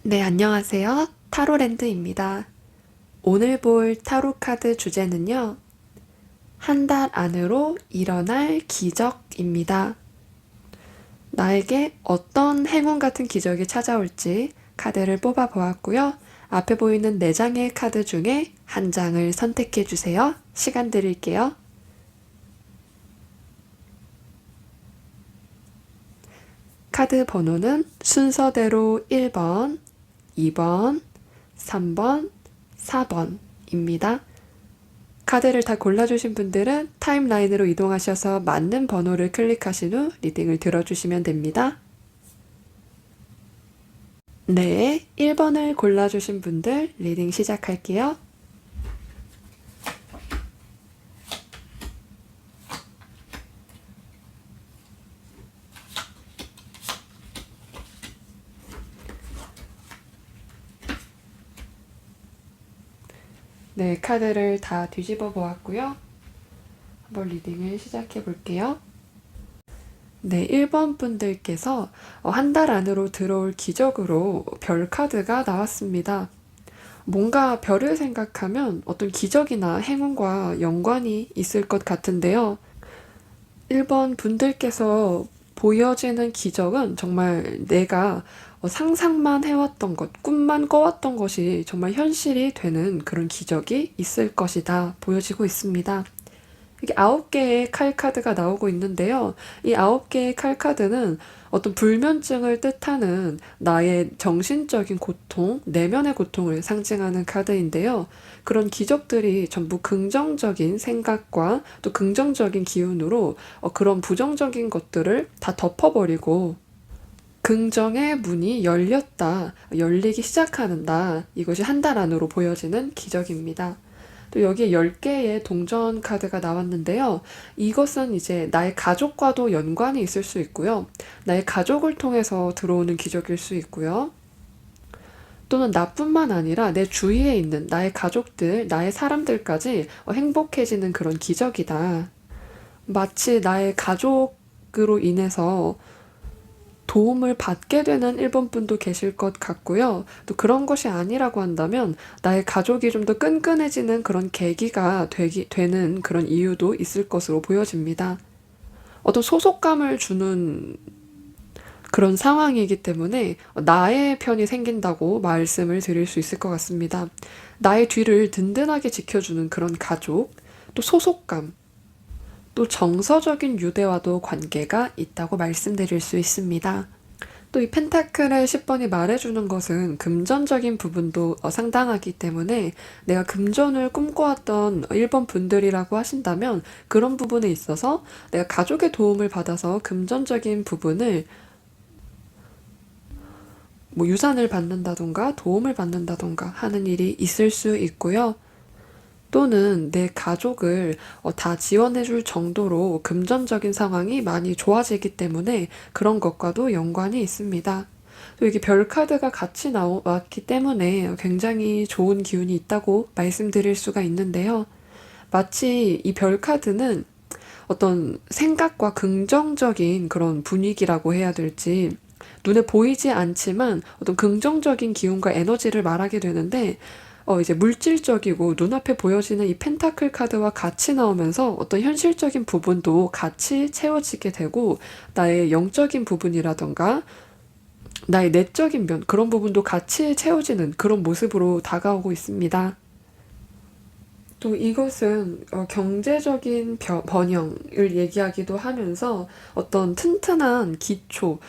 네, 안녕하세요. 타로랜드입니다. 오늘 볼 타로 카드 주제는요, 한 달 안으로 일어날 기적입니다. 나에게 어떤 행운 같은 기적이 찾아올지 카드를 뽑아 보았고요. 앞에 보이는 4장의 카드 중에 한 장을 선택해 주세요. 시간 드릴게요. 카드 번호는 순서대로 1번, 2번, 3번, 4번입니다. 카드를 다 골라주신 분들은 타임라인으로 이동하셔서 맞는 번호를 클릭하신 후 리딩을 들어주시면 됩니다. 네, 1번을 골라주신 분들 리딩 시작할게요. 네, 카드를 다 뒤집어 보았고요. 한번 리딩을 시작해 볼게요. 네, 1번 분들께서 한 달 안으로 들어올 기적으로 별 카드가 나왔습니다. 뭔가 별을 생각하면 어떤 기적이나 행운과 연관이 있을 것 같은데요. 1번 분들께서 보여지는 기적은 정말 내가 상상만 해왔던 것, 꿈만 꿔왔던 것이 정말 현실이 되는 그런 기적이 있을 것이다 보여지고 있습니다. 이게 9개의 칼 카드가 나오고 있는데요. 이 9개의 칼 카드는 어떤 불면증을 뜻하는 나의 정신적인 고통, 내면의 고통을 상징하는 카드인데요. 그런 기적들이 전부 긍정적인 생각과 또 긍정적인 기운으로 그런 부정적인 것들을 다 덮어버리고 긍정의 문이 열렸다, 열리기 시작하는다. 이것이 한 달 안으로 보여지는 기적입니다. 또 여기에 10개의 동전 카드가 나왔는데요. 이것은 이제 나의 가족과도 연관이 있을 수 있고요. 나의 가족을 통해서 들어오는 기적일 수 있고요. 또는 나뿐만 아니라 내 주위에 있는 나의 가족들, 나의 사람들까지 행복해지는 그런 기적이다. 마치 나의 가족으로 인해서 도움을 받게 되는 일본 분도 계실 것 같고요. 또 그런 것이 아니라고 한다면 나의 가족이 좀 더 끈끈해지는 그런 계기가 되는 그런 이유도 있을 것으로 보여집니다. 어떤 소속감을 주는 그런 상황이기 때문에 나의 편이 생긴다고 말씀을 드릴 수 있을 것 같습니다. 나의 뒤를 든든하게 지켜주는 그런 가족, 또 소속감, 또 정서적인 유대와도 관계가 있다고 말씀드릴 수 있습니다. 또 이 펜타클의 10번이 말해주는 것은 금전적인 부분도 상당하기 때문에 내가 금전을 꿈꿔왔던 1번 분들이라고 하신다면 그런 부분에 있어서 내가 가족의 도움을 받아서 금전적인 부분을 뭐 유산을 받는다던가 도움을 받는다던가 하는 일이 있을 수 있고요. 또는 내 가족을 다 지원해줄 정도로 금전적인 상황이 많이 좋아지기 때문에 그런 것과도 연관이 있습니다. 또 이게 별 카드가 같이 나왔기 때문에 굉장히 좋은 기운이 있다고 말씀드릴 수가 있는데요. 마치 이 별 카드는 어떤 생각과 긍정적인 그런 분위기라고 해야 될지 눈에 보이지 않지만 어떤 긍정적인 기운과 에너지를 말하게 되는데 이제 물질적이고 눈앞에 보여지는 이 펜타클 카드와 같이 나오면서 어떤 현실적인 부분도 같이 채워지게 되고 나의 영적인 부분이라던가 나의 내적인 면 그런 부분도 같이 채워지는 그런 모습으로 다가오고 있습니다. 또 이것은 경제적인 번영을 얘기하기도 하면서 어떤 튼튼한 기초,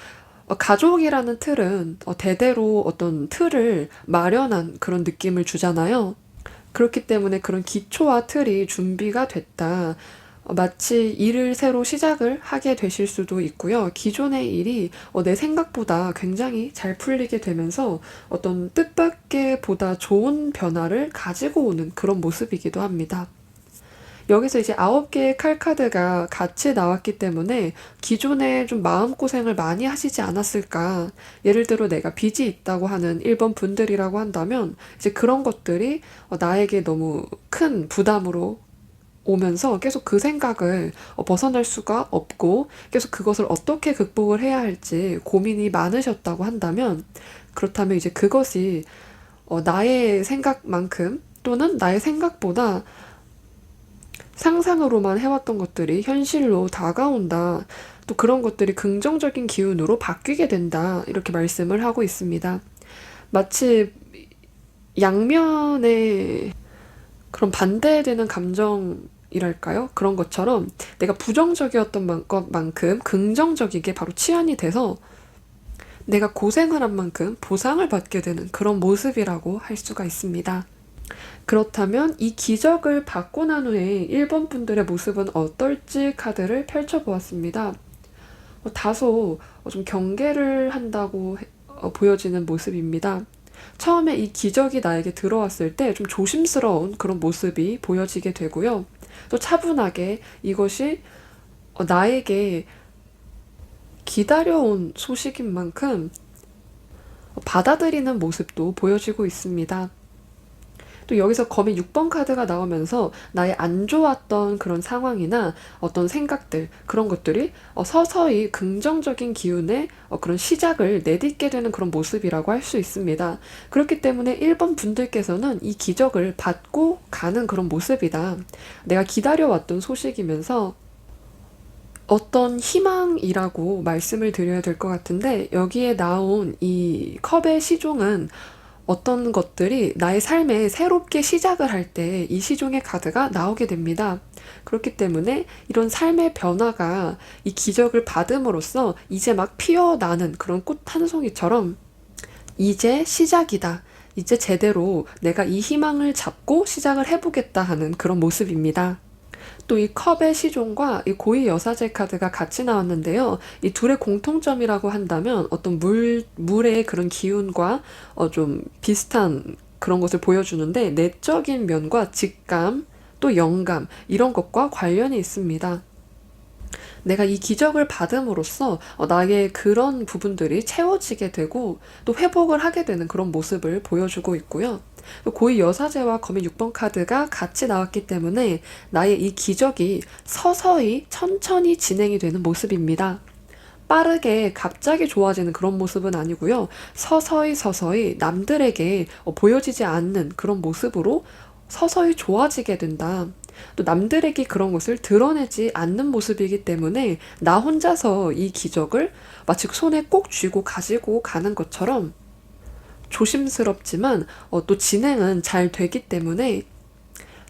가족이라는 틀은 대대로 어떤 틀을 마련한 그런 느낌을 주잖아요. 그렇기 때문에 그런 기초와 틀이 준비가 됐다. 마치 일을 새로 시작을 하게 되실 수도 있고요. 기존의 일이 내 생각보다 굉장히 잘 풀리게 되면서 어떤 뜻밖의 보다 좋은 변화를 가지고 오는 그런 모습이기도 합니다. 여기서 이제 9개의 칼카드가 같이 나왔기 때문에 기존에 좀 마음고생을 많이 하시지 않았을까. 예를 들어 내가 빚이 있다고 하는 1번 분들이라고 한다면 이제 그런 것들이 나에게 너무 큰 부담으로 오면서 계속 그 생각을 벗어날 수가 없고 계속 그것을 어떻게 극복을 해야 할지 고민이 많으셨다고 한다면, 그렇다면 이제 그것이 나의 생각만큼 또는 나의 생각보다 상상으로만 해왔던 것들이 현실로 다가온다. 또 그런 것들이 긍정적인 기운으로 바뀌게 된다. 이렇게 말씀을 하고 있습니다. 마치 양면의 그런 반대되는 감정이랄까요? 그런 것처럼 내가 부정적이었던 것만큼 긍정적이게 바로 치환이 돼서 내가 고생을 한 만큼 보상을 받게 되는 그런 모습이라고 할 수가 있습니다. 그렇다면 이 기적을 받고 난 후에 1번 분들의 모습은 어떨지 카드를 펼쳐보았습니다. 다소 좀 경계를 한다고 보여지는 모습입니다. 처음에 이 기적이 나에게 들어왔을 때 좀 조심스러운 그런 모습이 보여지게 되고요. 또 차분하게 이것이 나에게 기다려온 소식인 만큼 받아들이는 모습도 보여지고 있습니다. 또 여기서 검의 6번 카드가 나오면서 나의 안 좋았던 그런 상황이나 어떤 생각들, 그런 것들이 서서히 긍정적인 기운의 그런 시작을 내딛게 되는 그런 모습이라고 할 수 있습니다. 그렇기 때문에 1번 분들께서는 이 기적을 받고 가는 그런 모습이다. 내가 기다려왔던 소식이면서 어떤 희망이라고 말씀을 드려야 될 것 같은데, 여기에 나온 이 컵의 시종은 어떤 것들이 나의 삶에 새롭게 시작을 할 때 이 시종의 카드가 나오게 됩니다. 그렇기 때문에 이런 삶의 변화가 이 기적을 받음으로써 이제 막 피어나는 그런 꽃 한 송이처럼 이제 시작이다. 이제 제대로 내가 이 희망을 잡고 시작을 해보겠다 하는 그런 모습입니다. 또 이 컵의 시종과 이 고위 여사제 카드가 같이 나왔는데요. 이 둘의 공통점이라고 한다면 어떤 물의 그런 기운과 좀 비슷한 그런 것을 보여주는데, 내적인 면과 직감, 또 영감, 이런 것과 관련이 있습니다. 내가 이 기적을 받음으로써 나의 그런 부분들이 채워지게 되고 또 회복을 하게 되는 그런 모습을 보여주고 있고요. 고위 여사제와 검의 6번 카드가 같이 나왔기 때문에 나의 이 기적이 서서히 천천히 진행이 되는 모습입니다. 빠르게 갑자기 좋아지는 그런 모습은 아니고요. 서서히 남들에게 보여지지 않는 그런 모습으로 서서히 좋아지게 된다. 또 남들에게 그런 것을 드러내지 않는 모습이기 때문에 나 혼자서 이 기적을 마치 손에 꼭 쥐고 가지고 가는 것처럼 조심스럽지만 또 진행은 잘 되기 때문에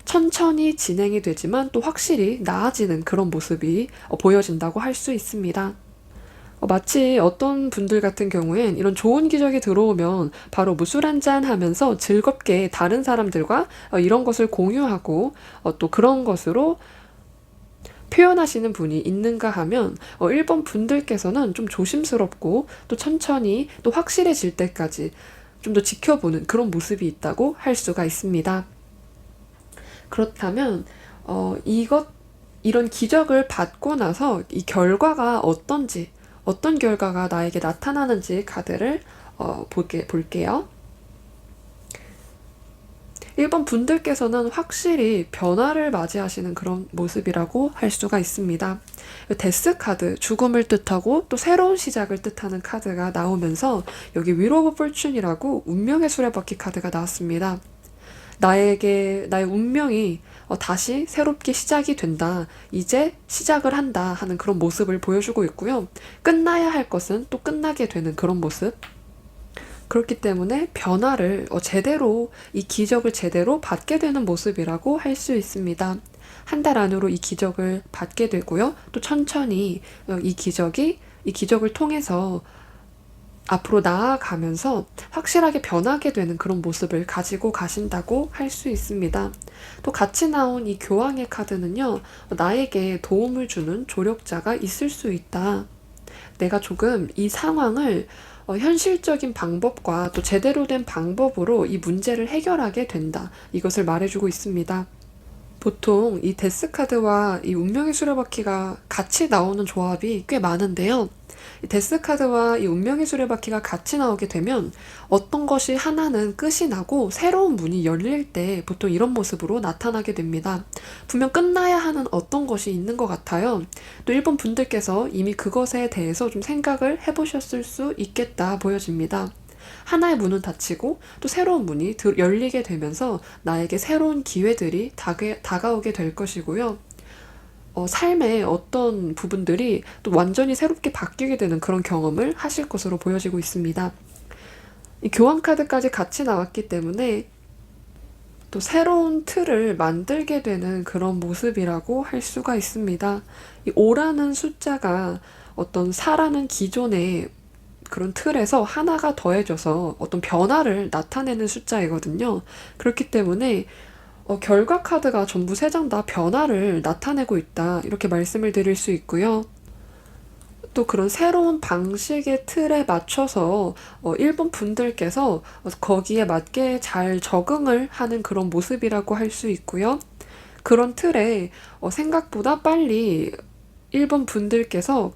천천히 진행이 되지만 또 확실히 나아지는 그런 모습이 보여진다고 할 수 있습니다. 마치 어떤 분들 같은 경우엔 이런 좋은 기적이 들어오면 바로 술 한잔 하면서 즐겁게 다른 사람들과 이런 것을 공유하고 또 그런 것으로 표현하시는 분이 있는가 하면 1번 분들께서는 좀 조심스럽고 또 천천히 또 확실해질 때까지 좀 더 지켜보는 그런 모습이 있다고 할 수가 있습니다. 그렇다면 이런 기적을 받고 나서 이 결과가 어떤지, 어떤 결과가 나에게 나타나는지 카드를 볼게요. 1번 분들께서는 확실히 변화를 맞이하시는 그런 모습이라고 할 수가 있습니다. 데스 카드, 죽음을 뜻하고 또 새로운 시작을 뜻하는 카드가 나오면서 여기 윌 오브 포춘이라고 운명의 수레바퀴 카드가 나왔습니다. 나의 운명이 다시 새롭게 시작이 된다. 이제 시작을 한다 하는 그런 모습을 보여주고 있고요. 끝나야 할 것은 또 끝나게 되는 그런 모습. 그렇기 때문에 변화를 제대로, 이 기적을 제대로 받게 되는 모습이라고 할 수 있습니다. 한 달 안으로 이 기적을 받게 되고요. 또 천천히 이 기적을 통해서 앞으로 나아가면서 확실하게 변하게 되는 그런 모습을 가지고 가신다고 할 수 있습니다. 또 같이 나온 이 교황의 카드는요, 나에게 도움을 주는 조력자가 있을 수 있다. 내가 조금 이 상황을 현실적인 방법과 또 제대로 된 방법으로 이 문제를 해결하게 된다. 이것을 말해주고 있습니다. 보통 이 데스 카드와 이 운명의 수레바퀴가 같이 나오는 조합이 꽤 많은데요. 이 데스 카드와 이 운명의 수레바퀴가 같이 나오게 되면 어떤 것이 하나는 끝이 나고 새로운 문이 열릴 때 보통 이런 모습으로 나타나게 됩니다. 분명 끝나야 하는 어떤 것이 있는 것 같아요. 또 1번 분들께서 이미 그것에 대해서 좀 생각을 해보셨을 수 있겠다 보여집니다. 하나의 문은 닫히고 또 새로운 문이 열리게 되면서 나에게 새로운 기회들이 다가오게 될 것이고요. 삶의 어떤 부분들이 또 완전히 새롭게 바뀌게 되는 그런 경험을 하실 것으로 보여지고 있습니다. 이 교환 카드까지 같이 나왔기 때문에 또 새로운 틀을 만들게 되는 그런 모습이라고 할 수가 있습니다. 이 5라는 숫자가 어떤 4라는 기존의 그런 틀에서 하나가 더해져서 어떤 변화를 나타내는 숫자이거든요. 그렇기 때문에 결과 카드가 전부 3장 다 변화를 나타내고 있다, 이렇게 말씀을 드릴 수 있고요. 또 그런 새로운 방식의 틀에 맞춰서 1번 분들께서 거기에 맞게 잘 적응을 하는 그런 모습이라고 할 수 있고요. 그런 틀에 생각보다 빨리 1번 분들께서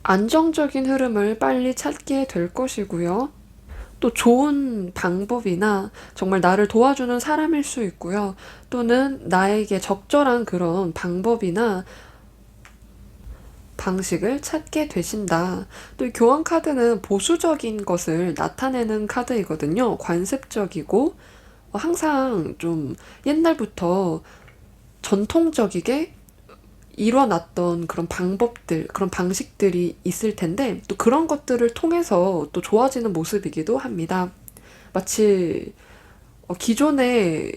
안정적인 흐름을 빨리 찾게 될 것이고요. 또 좋은 방법이나 정말 나를 도와주는 사람일 수 있고요. 또는 나에게 적절한 그런 방법이나 방식을 찾게 되신다. 또 이 교환 카드는 보수적인 것을 나타내는 카드이거든요. 관습적이고 항상 좀 옛날부터 전통적이게 일어났던 그런 방법들, 그런 방식들이 있을 텐데 또 그런 것들을 통해서 또 좋아지는 모습이기도 합니다. 마치 기존에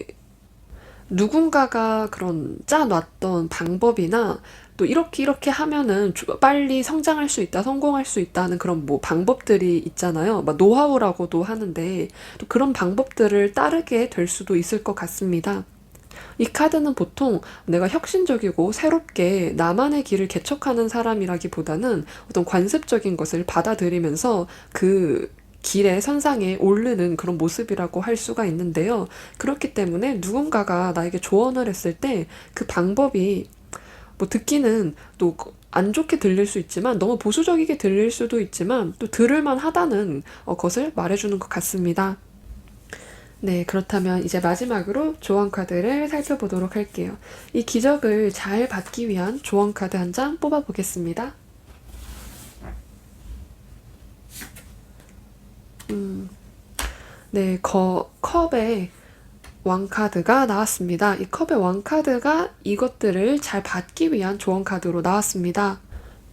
누군가가 그런 짜놨던 방법이나 또 이렇게 하면은 빨리 성장할 수 있다, 성공할 수 있다는 그런 뭐 방법들이 있잖아요. 막 노하우라고도 하는데 또 그런 방법들을 따르게 될 수도 있을 것 같습니다. 이 카드는 보통 내가 혁신적이고 새롭게 나만의 길을 개척하는 사람이라기보다는 어떤 관습적인 것을 받아들이면서 그 길의 선상에 오르는 그런 모습이라고 할 수가 있는데요. 그렇기 때문에 누군가가 나에게 조언을 했을 때 그 방법이 뭐 듣기는 또 안 좋게 들릴 수 있지만 너무 보수적이게 들릴 수도 있지만 또 들을만 하다는 것을 말해주는 것 같습니다. 네, 그렇다면 이제 마지막으로 조언 카드를 살펴보도록 할게요. 이 기적을 잘 받기 위한 조언 카드 한 장 뽑아보겠습니다. 네, 컵의 왕 카드가 나왔습니다. 이 컵의 왕 카드가 이것들을 잘 받기 위한 조언 카드로 나왔습니다.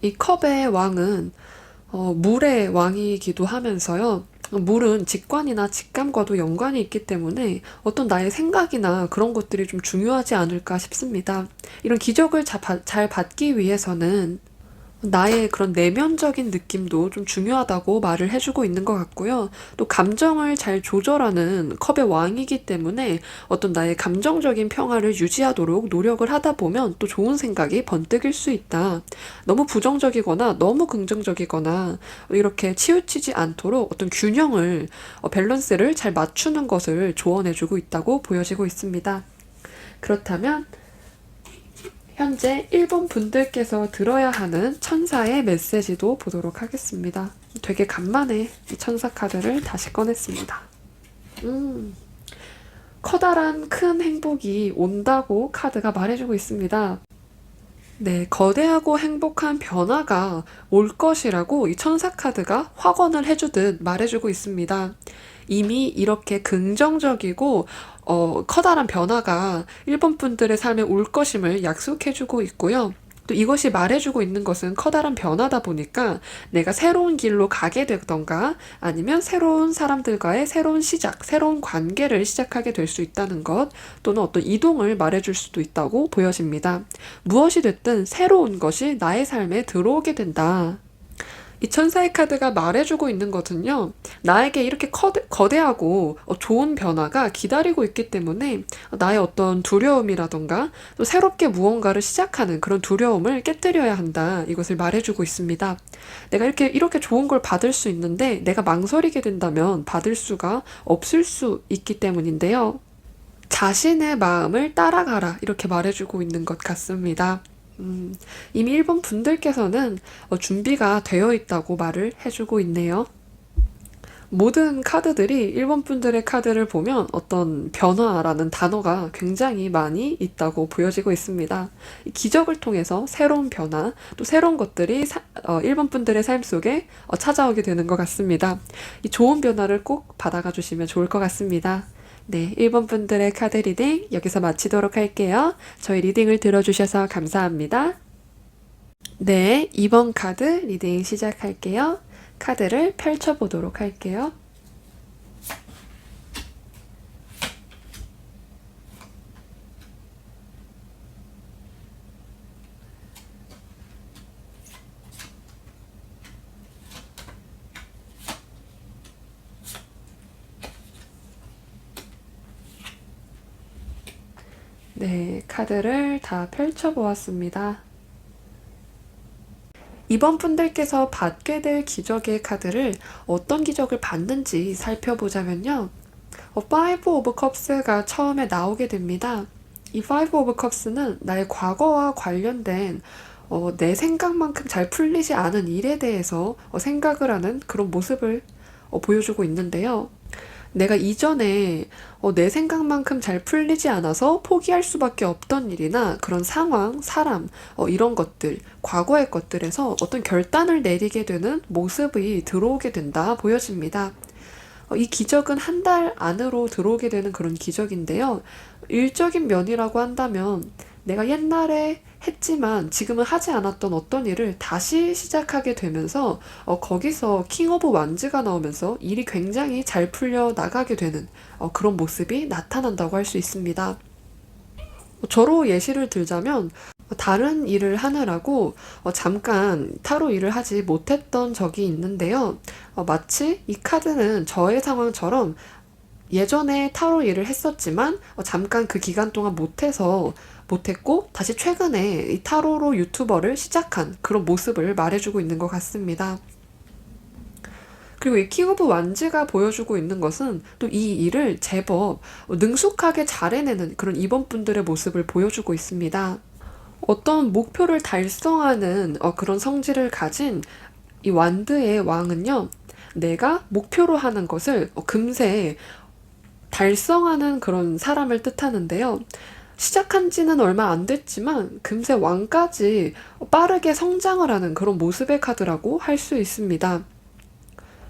이 컵의 왕은 물의 왕이기도 하면서요. 물은 직관이나 직감과도 연관이 있기 때문에 어떤 나의 생각이나 그런 것들이 좀 중요하지 않을까 싶습니다. 이런 기적을 잘 받기 위해서는 나의 그런 내면적인 느낌도 좀 중요하다고 말을 해주고 있는 것 같고요. 또 감정을 잘 조절하는 컵의 왕이기 때문에 어떤 나의 감정적인 평화를 유지하도록 노력을 하다 보면 또 좋은 생각이 번뜩일 수 있다. 너무 부정적이거나 너무 긍정적이거나 이렇게 치우치지 않도록 어떤 균형을, 밸런스를 잘 맞추는 것을 조언해주고 있다고 보여지고 있습니다. 그렇다면 현재 1번 분들께서 들어야 하는 천사의 메시지도 보도록 하겠습니다. 되게 간만에 이 천사 카드를 다시 꺼냈습니다. 커다란 큰 행복이 온다고 카드가 말해주고 있습니다. 네, 거대하고 행복한 변화가 올 것이라고 이 천사 카드가 확언을 해주듯 말해주고 있습니다. 이미 이렇게 긍정적이고 커다란 변화가 일본 분들의 삶에 올 것임을 약속해주고 있고요. 또 이것이 말해주고 있는 것은 커다란 변화다 보니까 내가 새로운 길로 가게 되던가 아니면 새로운 사람들과의 새로운 시작, 새로운 관계를 시작하게 될 수 있다는 것, 또는 어떤 이동을 말해줄 수도 있다고 보여집니다. 무엇이 됐든 새로운 것이 나의 삶에 들어오게 된다. 이 천사의 카드가 말해주고 있는 것은요, 나에게 이렇게 거대하고 좋은 변화가 기다리고 있기 때문에 나의 어떤 두려움이라던가 또 새롭게 무언가를 시작하는 그런 두려움을 깨뜨려야 한다, 이것을 말해주고 있습니다. 내가 이렇게 좋은 걸 받을 수 있는데 내가 망설이게 된다면 받을 수가 없을 수 있기 때문인데요. 자신의 마음을 따라가라, 이렇게 말해주고 있는 것 같습니다. 이미 1번 분들께서는 준비가 되어 있다고 말을 해주고 있네요. 모든 카드들이 1번 분들의 카드를 보면 어떤 변화라는 단어가 굉장히 많이 있다고 보여지고 있습니다. 이 기적을 통해서 새로운 변화, 또 새로운 것들이 1번 분들의 삶 속에 찾아오게 되는 것 같습니다. 이 좋은 변화를 꼭 받아가 주시면 좋을 것 같습니다. 네, 1번 분들의 카드 리딩 여기서 마치도록 할게요. 저희 리딩을 들어주셔서 감사합니다. 네, 2번 카드 리딩 시작할게요. 카드를 펼쳐보도록 할게요. 네, 카드를 다 펼쳐보았습니다. 이번 분들께서 받게 될 기적의 카드를 어떤 기적을 받는지 살펴보자면요. Five of Cups가 처음에 나오게 됩니다. 이 Five of Cups는 나의 과거와 관련된 내 생각만큼 잘 풀리지 않은 일에 대해서 생각을 하는 그런 모습을 보여주고 있는데요. 내가 이전에 내 생각만큼 잘 풀리지 않아서 포기할 수밖에 없던 일이나 그런 상황, 사람, 이런 것들, 과거의 것들에서 어떤 결단을 내리게 되는 모습이 들어오게 된다 보여집니다. 이 기적은 한 달 안으로 들어오게 되는 그런 기적인데요. 일적인 면이라고 한다면 내가 옛날에 했지만 지금은 하지 않았던 어떤 일을 다시 시작하게 되면서 거기서 킹 오브 완즈가 나오면서 일이 굉장히 잘 풀려 나가게 되는 그런 모습이 나타난다고 할 수 있습니다. 저로 예시를 들자면 다른 일을 하느라고 잠깐 타로 일을 하지 못했던 적이 있는데요. 마치 이 카드는 저의 상황처럼 예전에 타로 일을 했었지만 잠깐 그 기간 동안 못했고 다시 최근에 이 타로로 유튜버를 시작한 그런 모습을 말해주고 있는 것 같습니다. 그리고 이 킹 오브 완즈가 보여주고 있는 것은 또 이 일을 제법 능숙하게 잘 해내는 그런 이번분들의 모습을 보여주고 있습니다. 어떤 목표를 달성하는 그런 성질을 가진 이 완드의 왕은요, 내가 목표로 하는 것을 금세 달성하는 그런 사람을 뜻하는데요. 시작한 지는 얼마 안 됐지만 금세 왕까지 빠르게 성장을 하는 그런 모습의 카드라고 할 수 있습니다.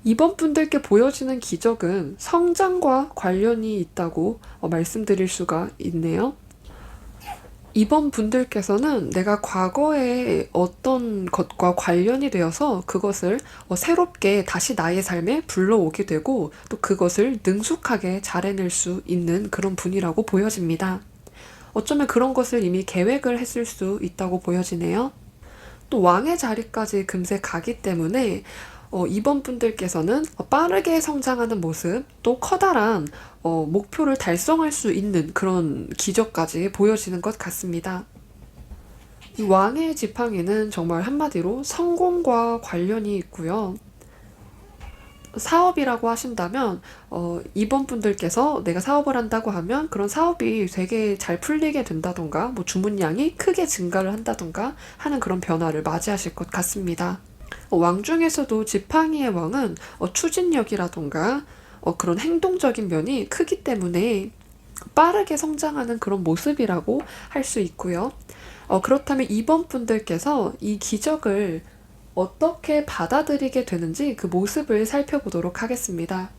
이번 분들께 보여지는 기적은 성장과 관련이 있다고 말씀드릴 수가 있네요. 이번 분들께서는 내가 과거에 어떤 것과 관련이 되어서 그것을 새롭게 다시 나의 삶에 불러오게 되고 또 그것을 능숙하게 잘 해낼 수 있는 그런 분이라고 보여집니다. 어쩌면 그런 것을 이미 계획을 했을 수 있다고 보여지네요. 또 왕의 자리까지 금세 가기 때문에 이번 분들께서는 빠르게 성장하는 모습, 또 커다란 목표를 달성할 수 있는 그런 기적까지 보여지는 것 같습니다. 이 왕의 지팡이는 정말 한마디로 성공과 관련이 있고요. 사업이라고 하신다면 이번 분들께서 내가 사업을 한다고 하면 그런 사업이 되게 잘 풀리게 된다던가 뭐 주문량이 크게 증가를 한다던가 하는 그런 변화를 맞이하실 것 같습니다. 왕 중에서도 지팡이의 왕은 추진력이라던가 그런 행동적인 면이 크기 때문에 빠르게 성장하는 그런 모습이라고 할 수 있고요. 그렇다면 이번 분들께서 이 기적을 어떻게 받아들이게 되는지 그 모습을 살펴보도록 하겠습니다.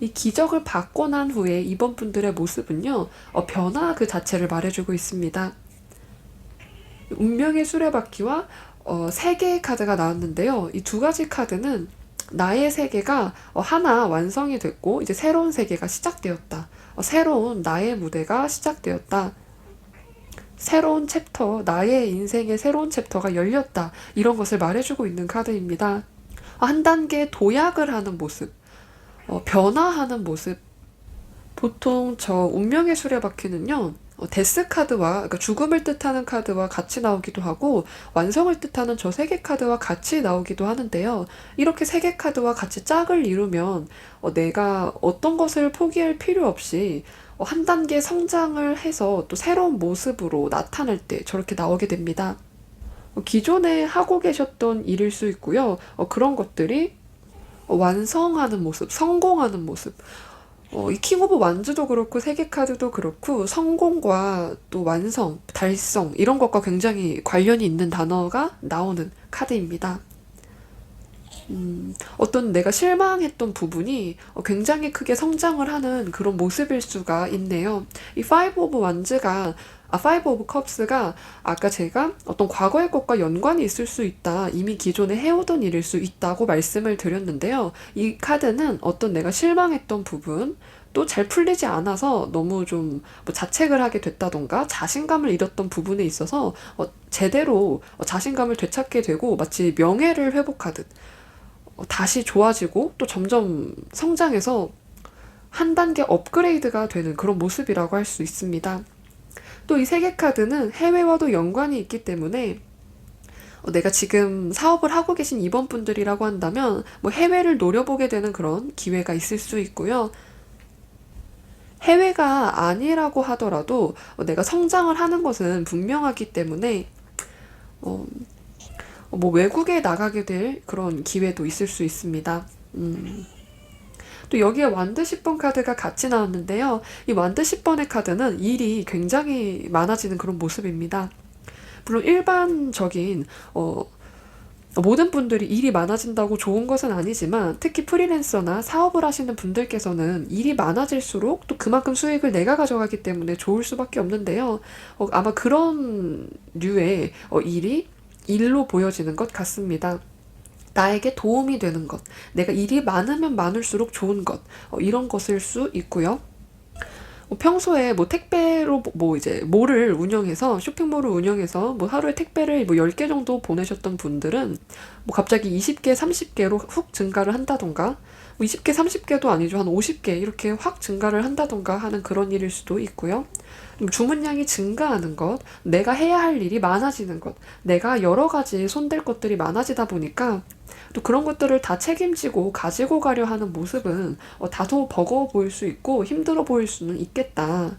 이 기적을 받고 난 후에 이번 분들의 모습은요, 변화 그 자체를 말해주고 있습니다. 운명의 수레바퀴와 세 개의 카드가 나왔는데요. 이 두 가지 카드는 나의 세계가 하나 완성이 됐고 이제 새로운 세계가 시작되었다. 새로운 나의 무대가 시작되었다. 새로운 챕터, 나의 인생의 새로운 챕터가 열렸다. 이런 것을 말해주고 있는 카드입니다. 한 단계 도약을 하는 모습, 변화하는 모습. 보통 저 운명의 수레바퀴는요, 데스 카드와, 그러니까 죽음을 뜻하는 카드와 같이 나오기도 하고, 완성을 뜻하는 저 세 개 카드와 같이 나오기도 하는데요. 이렇게 세 개 카드와 같이 짝을 이루면, 내가 어떤 것을 포기할 필요 없이, 한 단계 성장을 해서 또 새로운 모습으로 나타날 때 저렇게 나오게 됩니다. 기존에 하고 계셨던 일일 수 있고요. 그런 것들이 완성하는 모습, 성공하는 모습. 이 킹 오브 완즈도 그렇고 세계 카드도 그렇고 성공과 또 완성, 달성 이런 것과 굉장히 관련이 있는 단어가 나오는 카드입니다. 어떤 내가 실망했던 부분이 굉장히 크게 성장을 하는 그런 모습일 수가 있네요. 이 파이브 오브 완즈가 파이브 오브 컵스가 아까 제가 어떤 과거의 것과 연관이 있을 수 있다. 이미 기존에 해오던 일일 수 있다고 말씀을 드렸는데요. 이 카드는 어떤 내가 실망했던 부분, 또 잘 풀리지 않아서 너무 좀뭐 자책을 하게 됐다던가 자신감을 잃었던 부분에 있어서 제대로 자신감을 되찾게 되고 마치 명예를 회복하듯 다시 좋아지고 또 점점 성장해서 한 단계 업그레이드가 되는 그런 모습이라고 할 수 있습니다. 또 이 세계 카드는 해외와도 연관이 있기 때문에 내가 지금 사업을 하고 계신 임원분들이라고 한다면 뭐 해외를 노려보게 되는 그런 기회가 있을 수 있고요. 해외가 아니라고 하더라도 내가 성장을 하는 것은 분명하기 때문에 어, 뭐 외국에 나가게 될 그런 기회도 있을 수 있습니다. 또 여기에 완드 10번 카드가 같이 나왔는데요. 이 완드 10번의 카드는 일이 굉장히 많아지는 그런 모습입니다. 물론 일반적인 모든 분들이 일이 많아진다고 좋은 것은 아니지만 특히 프리랜서나 사업을 하시는 분들께서는 일이 많아질수록 또 그만큼 수익을 내가 가져가기 때문에 좋을 수밖에 없는데요. 아마 그런 류의 일이 일로 보여지는 것 같습니다. 나에게 도움이 되는 것, 내가 일이 많으면 많을수록 좋은 것, 이런 것일 수 있고요. 평소에 뭐 택배로 뭐 이제 몰을 운영해서 쇼핑몰을 운영해서 뭐 하루에 택배를 뭐 10개 정도 보내셨던 분들은 뭐 갑자기 20개, 30개로 훅 증가를 한다던가 뭐 20개, 30개도 아니죠. 한 50개 이렇게 확 증가를 한다던가 하는 그런 일일 수도 있고요. 주문량이 증가하는 것, 내가 해야 할 일이 많아지는 것, 내가 여러 가지 손댈 것들이 많아지다 보니까 또 그런 것들을 다 책임지고 가지고 가려 하는 모습은 다소 버거워 보일 수 있고 힘들어 보일 수는 있겠다.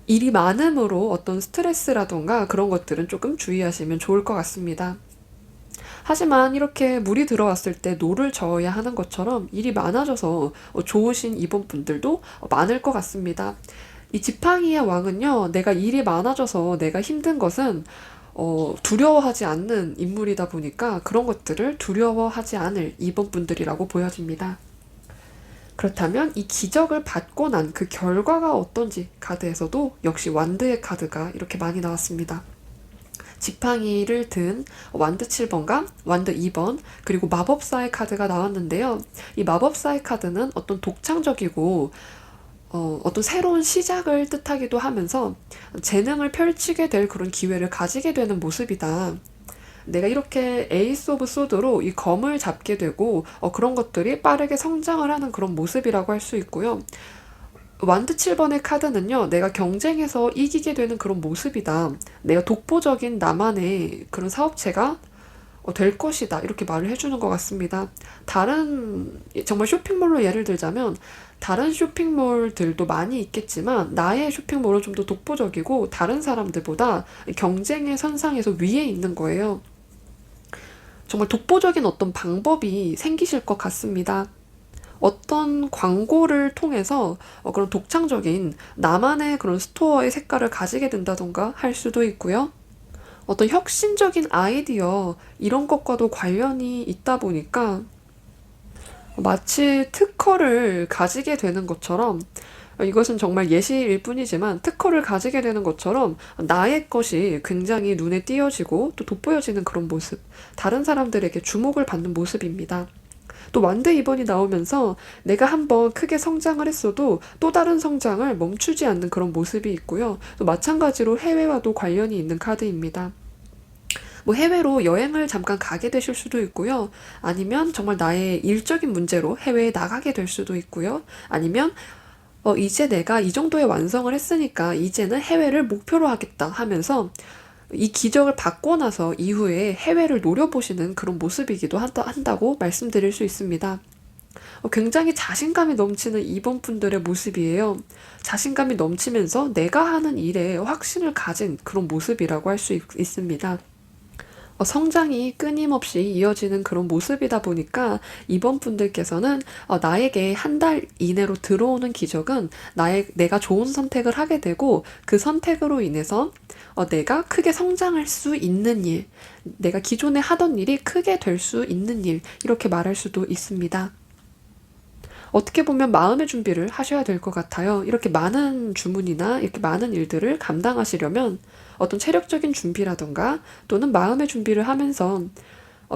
일이 많음으로 어떤 스트레스라던가 그런 것들은 조금 주의하시면 좋을 것 같습니다. 하지만 이렇게 물이 들어왔을 때 노를 저어야 하는 것처럼 일이 많아져서 좋으신 이분분들도 많을 것 같습니다. 이 지팡이의 왕은요, 내가 일이 많아져서 내가 힘든 것은 두려워하지 않는 인물이다 보니까 그런 것들을 두려워하지 않을 이분분들이라고 보여집니다. 그렇다면 이 기적을 받고 난 그 결과가 어떤지 카드에서도 역시 완드의 카드가 이렇게 많이 나왔습니다. 지팡이를 든 완드 7번과 완드 2번 그리고 마법사의 카드가 나왔는데요. 이 마법사의 카드는 어떤 독창적이고 어떤 새로운 시작을 뜻하기도 하면서 재능을 펼치게 될 그런 기회를 가지게 되는 모습이다. 내가 이렇게 에이스 오브 소드로 이 검을 잡게 되고 그런 것들이 빠르게 성장을 하는 그런 모습이라고 할 수 있고요. 완드 7번의 카드는요, 내가 경쟁에서 이기게 되는 그런 모습이다. 내가 독보적인 나만의 그런 사업체가 될 것이다. 이렇게 말을 해주는 것 같습니다. 다른, 정말 쇼핑몰로 예를 들자면, 다른 쇼핑몰들도 많이 있겠지만, 나의 쇼핑몰은 좀 더 독보적이고, 다른 사람들보다 경쟁의 선상에서 위에 있는 거예요. 정말 독보적인 어떤 방법이 생기실 것 같습니다. 어떤 광고를 통해서 그런 독창적인 나만의 그런 스토어의 색깔을 가지게 된다던가 할 수도 있고요. 어떤 혁신적인 아이디어 이런 것과도 관련이 있다 보니까 마치 특허를 가지게 되는 것처럼 이것은 정말 예시일 뿐이지만 특허를 가지게 되는 것처럼 나의 것이 굉장히 눈에 띄어지고 또 돋보여지는 그런 모습, 다른 사람들에게 주목을 받는 모습입니다. 또 완드 2번이 나오면서 내가 한번 크게 성장을 했어도 또 다른 성장을 멈추지 않는 그런 모습이 있고요. 또 마찬가지로 해외와도 관련이 있는 카드입니다. 뭐 해외로 여행을 잠깐 가게 되실 수도 있고요. 아니면 정말 나의 일적인 문제로 해외에 나가게 될 수도 있고요. 아니면 이제 내가 이 정도의 완성을 했으니까 이제는 해외를 목표로 하겠다 하면서 이 기적을 받고 나서 이후에 해외를 노려보시는 그런 모습이기도 한다고 말씀드릴 수 있습니다. 굉장히 자신감이 넘치는 2번 분들의 모습이에요. 자신감이 넘치면서 내가 하는 일에 확신을 가진 그런 모습이라고 할 수 있습니다. 성장이 끊임없이 이어지는 그런 모습이다 보니까 2번 분들께서는 나에게 한 달 이내로 들어오는 기적은 내가 좋은 선택을 하게 되고 그 선택으로 인해서 내가 크게 성장할 수 있는 일, 내가 기존에 하던 일이 크게 될 수 있는 일, 이렇게 말할 수도 있습니다. 어떻게 보면 마음의 준비를 하셔야 될 것 같아요. 이렇게 많은 주문이나 이렇게 많은 일들을 감당하시려면 어떤 체력적인 준비라던가 또는 마음의 준비를 하면서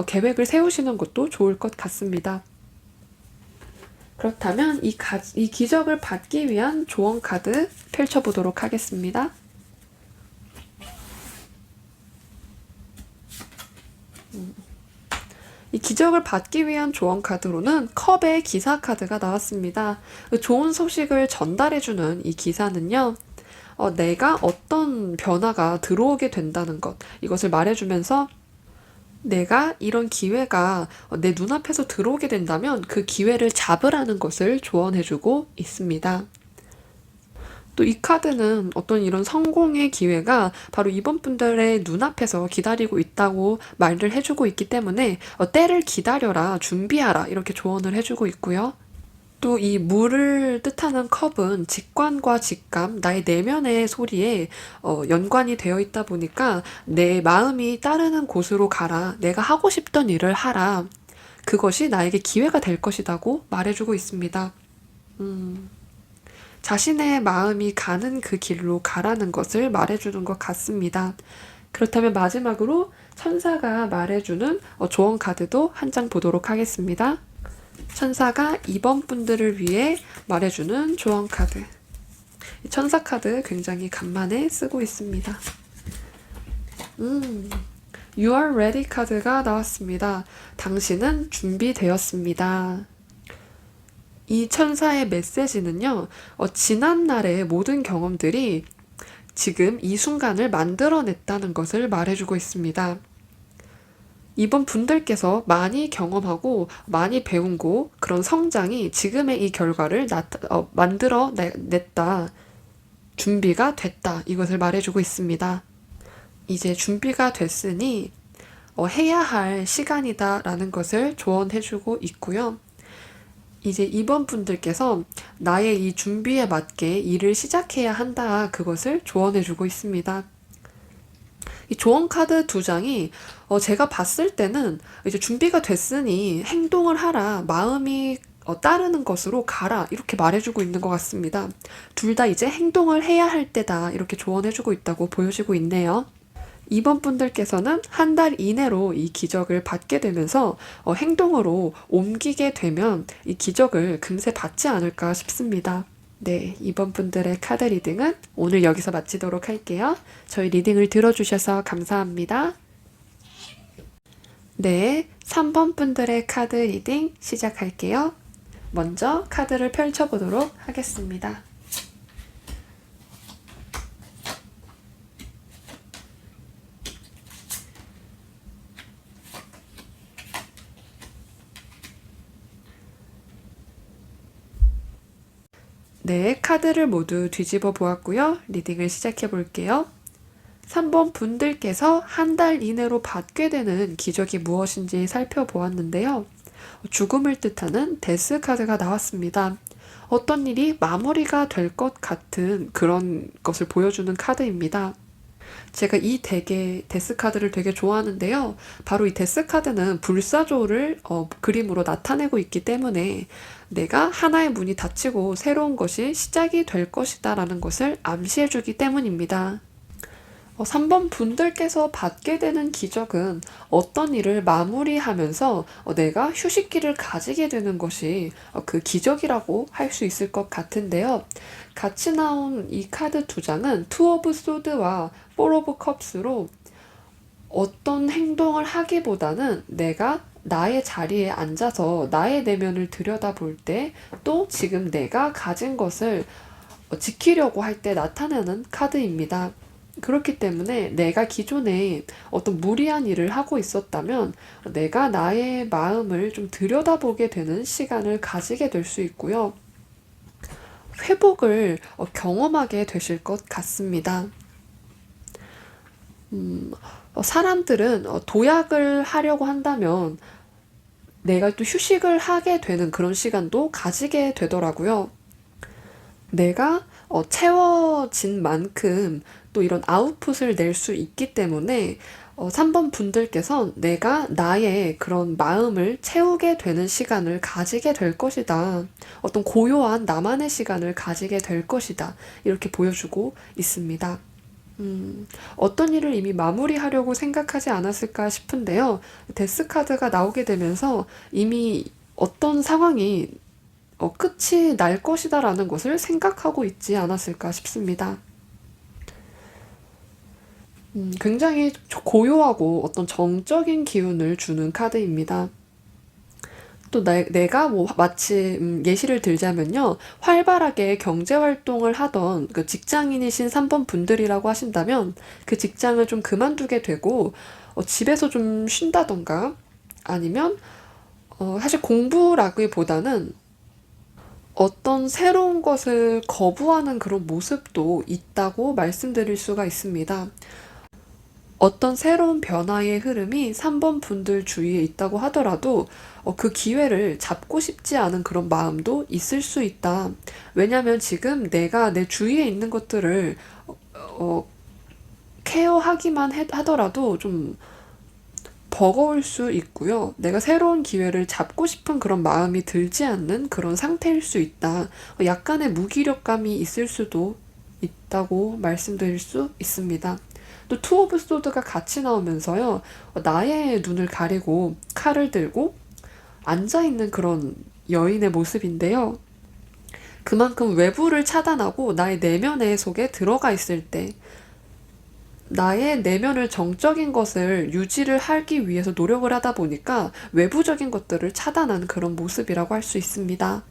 계획을 세우시는 것도 좋을 것 같습니다. 그렇다면 이 기적을 받기 위한 조언 카드 펼쳐보도록 하겠습니다. 이 기적을 받기 위한 조언 카드로는 컵의 기사 카드가 나왔습니다. 좋은 소식을 전달해주는 이 기사는요, 내가 어떤 변화가 들어오게 된다는 것, 이것을 말해주면서 내가 이런 기회가 내 눈앞에서 들어오게 된다면 그 기회를 잡으라는 것을 조언해주고 있습니다. 또 이 카드는 어떤 이런 성공의 기회가 바로 이번 분들의 눈앞에서 기다리고 있다고 말을 해주고 있기 때문에 때를 기다려라, 준비하라 이렇게 조언을 해주고 있고요. 또 이 물을 뜻하는 컵은 직관과 직감, 나의 내면의 소리에 연관이 되어 있다 보니까 내 마음이 따르는 곳으로 가라, 내가 하고 싶던 일을 하라, 그것이 나에게 기회가 될 것이라고 말해주고 있습니다. 자신의 마음이 가는 그 길로 가라는 것을 말해주는 것 같습니다. 그렇다면 마지막으로 천사가 말해주는 조언 카드도 한 장 보도록 하겠습니다. 천사가 2번 분들을 위해 말해주는 조언 카드. 천사 카드 굉장히 간만에 쓰고 있습니다. You are ready 카드가 나왔습니다. 당신은 준비되었습니다. 이 천사의 메시지는요, 지난날의 모든 경험들이 지금 이 순간을 만들어냈다는 것을 말해주고 있습니다. 이번 분들께서 많이 경험하고 많이 배우고 그런 성장이 지금의 이 결과를 만들어냈다. 준비가 됐다. 이것을 말해주고 있습니다. 이제 준비가 됐으니 해야 할 시간이다라는 것을 조언해주고 있고요. 이제 이번 분들께서 나의 이 준비에 맞게 일을 시작해야 한다. 그것을 조언해주고 있습니다. 이 조언 카드 2장이 제가 봤을 때는 이제 준비가 됐으니 행동을 하라, 마음이 따르는 것으로 가라 이렇게 말해주고 있는 것 같습니다. 둘 다 이제 행동을 해야 할 때다 이렇게 조언해주고 있다고 보여지고 있네요. 이번 분들께서는 한 달 이내로 이 기적을 받게 되면서 행동으로 옮기게 되면 이 기적을 금세 받지 않을까 싶습니다. 네, 이번 분들의 카드 리딩은 오늘 여기서 마치도록 할게요. 저희 리딩을 들어주셔서 감사합니다. 네, 3번 분들의 카드 리딩 시작할게요. 먼저 카드를 펼쳐보도록 하겠습니다. 네, 카드를 모두 뒤집어 보았고요. 리딩을 시작해 볼게요. 3번 분들께서 한 달 이내로 받게 되는 기적이 무엇인지 살펴보았는데요. 죽음을 뜻하는 데스 카드가 나왔습니다. 어떤 일이 마무리가 될 것 같은 그런 것을 보여주는 카드입니다. 제가 이 덱의 데스 카드를 되게 좋아하는데요. 바로 이 데스 카드는 불사조를 그림으로 나타내고 있기 때문에 내가 하나의 문이 닫히고 새로운 것이 시작이 될 것이다 라는 것을 암시해주기 때문입니다. 3번 분들께서 받게 되는 기적은 어떤 일을 마무리하면서 내가 휴식기를 가지게 되는 것이 그 기적이라고 할 수 있을 것 같은데요. 같이 나온 이 카드 2장은 투 오브 소드와 포 오브 컵스로 어떤 행동을 하기보다는 내가 나의 자리에 앉아서 나의 내면을 들여다볼 때 또 지금 내가 가진 것을 지키려고 할 때 나타나는 카드입니다. 그렇기 때문에 내가 기존에 어떤 무리한 일을 하고 있었다면 내가 나의 마음을 좀 들여다보게 되는 시간을 가지게 될 수 있고요. 회복을 경험하게 되실 것 같습니다. 사람들은 도약을 하려고 한다면 내가 또 휴식을 하게 되는 그런 시간도 가지게 되더라고요. 내가 채워진 만큼 또 이런 아웃풋을 낼 수 있기 때문에 3번 분들께선 내가 나의 그런 마음을 채우게 되는 시간을 가지게 될 것이다. 어떤 고요한 나만의 시간을 가지게 될 것이다. 이렇게 보여주고 있습니다. 어떤 일을 이미 마무리하려고 생각하지 않았을까 싶은데요. 데스 카드가 나오게 되면서 이미 어떤 상황이 끝이 날 것이다라는 것을 생각하고 있지 않았을까 싶습니다. 굉장히 고요하고 어떤 정적인 기운을 주는 카드입니다. 또 내가 뭐 마치 예시를 들자면요. 활발하게 경제 활동을 하던 그 직장인이신 3번 분들이라고 하신다면 그 직장을 좀 그만두게 되고 집에서 좀 쉰다던가 아니면 사실 공부라기보다는 어떤 새로운 것을 거부하는 그런 모습도 있다고 말씀드릴 수가 있습니다. 어떤 새로운 변화의 흐름이 3번 분들 주위에 있다고 하더라도 그 기회를 잡고 싶지 않은 그런 마음도 있을 수 있다. 왜냐면 지금 내가 내 주위에 있는 것들을 케어하기만 하더라도 좀 버거울 수 있고요. 내가 새로운 기회를 잡고 싶은 그런 마음이 들지 않는 그런 상태일 수 있다. 약간의 무기력감이 있을 수도 있다고 말씀드릴 수 있습니다. 또 투 오브 소드가 같이 나오면서요. 나의 눈을 가리고 칼을 들고 앉아있는 그런 여인의 모습인데요. 그만큼 외부를 차단하고 나의 내면의 속에 들어가 있을 때 나의 내면을 정적인 것을 유지를 하기 위해서 노력을 하다 보니까 외부적인 것들을 차단하는 그런 모습이라고 할 수 있습니다.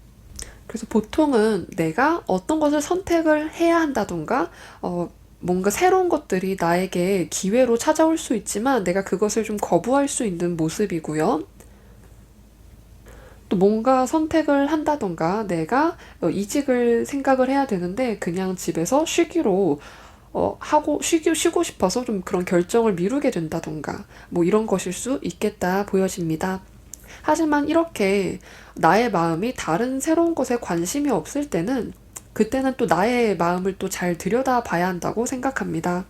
그래서 보통은 내가 어떤 것을 선택을 해야 한다던가 뭔가 새로운 것들이 나에게 기회로 찾아올 수 있지만 내가 그것을 좀 거부할 수 있는 모습이고요. 또 뭔가 선택을 한다던가 내가 이직을 생각을 해야 되는데 그냥 집에서 쉬기로 하고 쉬고 싶어서 좀 그런 결정을 미루게 된다던가 뭐 이런 것일 수 있겠다 보여집니다. 하지만 이렇게 나의 마음이 다른 새로운 것에 관심이 없을 때는 그때는 또 나의 마음을 또 잘 들여다봐야 한다고 생각합니다.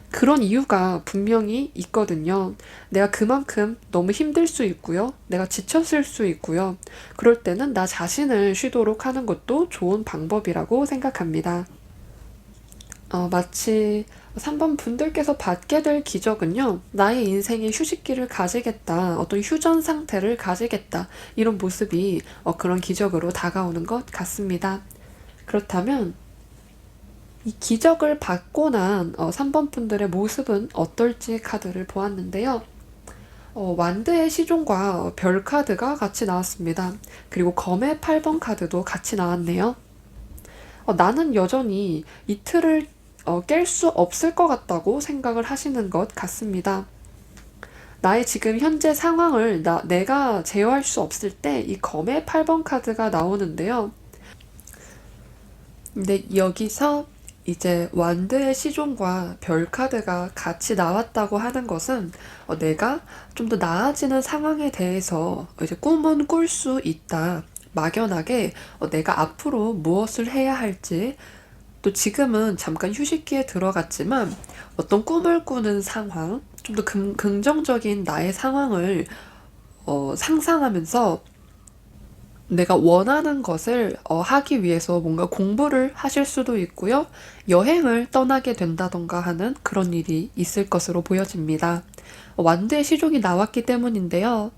그런 이유가 분명히 있거든요. 내가 그만큼 너무 힘들 수 있고요. 내가 지쳤을 수 있고요. 그럴 때는 나 자신을 쉬도록 하는 것도 좋은 방법이라고 생각합니다. 마치 3번 분들께서 받게 될 기적은요, 나의 인생에 휴식기를 가지겠다, 어떤 휴전 상태를 가지겠다, 이런 모습이 그런 기적으로 다가오는 것 같습니다. 그렇다면 이 기적을 받고 난 3번 분들의 모습은 어떨지 카드를 보았는데요. 완드의 시종과 별 카드가 같이 나왔습니다. 그리고 검의 8번 카드도 같이 나왔네요. 나는 여전히 이 틀을 깰 수 없을 것 같다고 생각을 하시는 것 같습니다. 나의 지금 현재 상황을 내가 제어할 수 없을 때 이 검의 8번 카드가 나오는데요. 근데 여기서 이제 완드의 시종과 별 카드가 같이 나왔다고 하는 것은 내가 좀 더 나아지는 상황에 대해서 이제 꿈은 꿀 수 있다. 막연하게 내가 앞으로 무엇을 해야 할지 또 지금은 잠깐 휴식기에 들어갔지만 어떤 꿈을 꾸는 상황, 좀 더 긍정적인 나의 상황을 상상하면서 내가 원하는 것을 하기 위해서 뭔가 공부를 하실 수도 있고요. 여행을 떠나게 된다던가 하는 그런 일이 있을 것으로 보여집니다. 완드의 시종이 나왔기 때문인데요.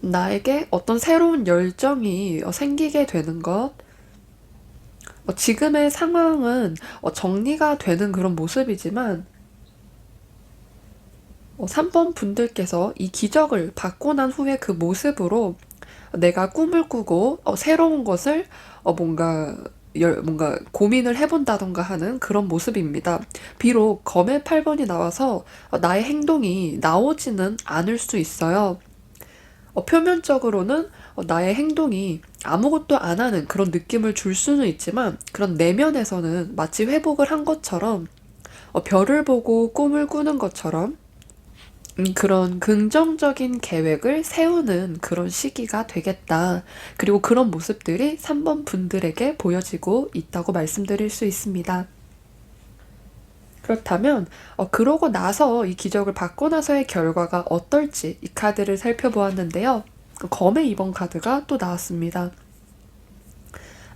나에게 어떤 새로운 열정이 생기게 되는 것, 지금의 상황은 정리가 되는 그런 모습이지만 3번 분들께서 이 기적을 받고 난 후에 그 모습으로 내가 꿈을 꾸고 새로운 것을 뭔가 뭔가 고민을 해본다던가 하는 그런 모습입니다. 비록 검의 8번이 나와서 나의 행동이 나오지는 않을 수 있어요. 표면적으로는 나의 행동이 아무것도 안 하는 그런 느낌을 줄 수는 있지만 그런 내면에서는 마치 회복을 한 것처럼 별을 보고 꿈을 꾸는 것처럼 그런 긍정적인 계획을 세우는 그런 시기가 되겠다. 그리고 그런 모습들이 3번 분들에게 보여지고 있다고 말씀드릴 수 있습니다. 그렇다면 그러고 나서 이 기적을 받고 나서의 결과가 어떨지 이 카드를 살펴보았는데요. 검의 2번 카드가 또 나왔습니다.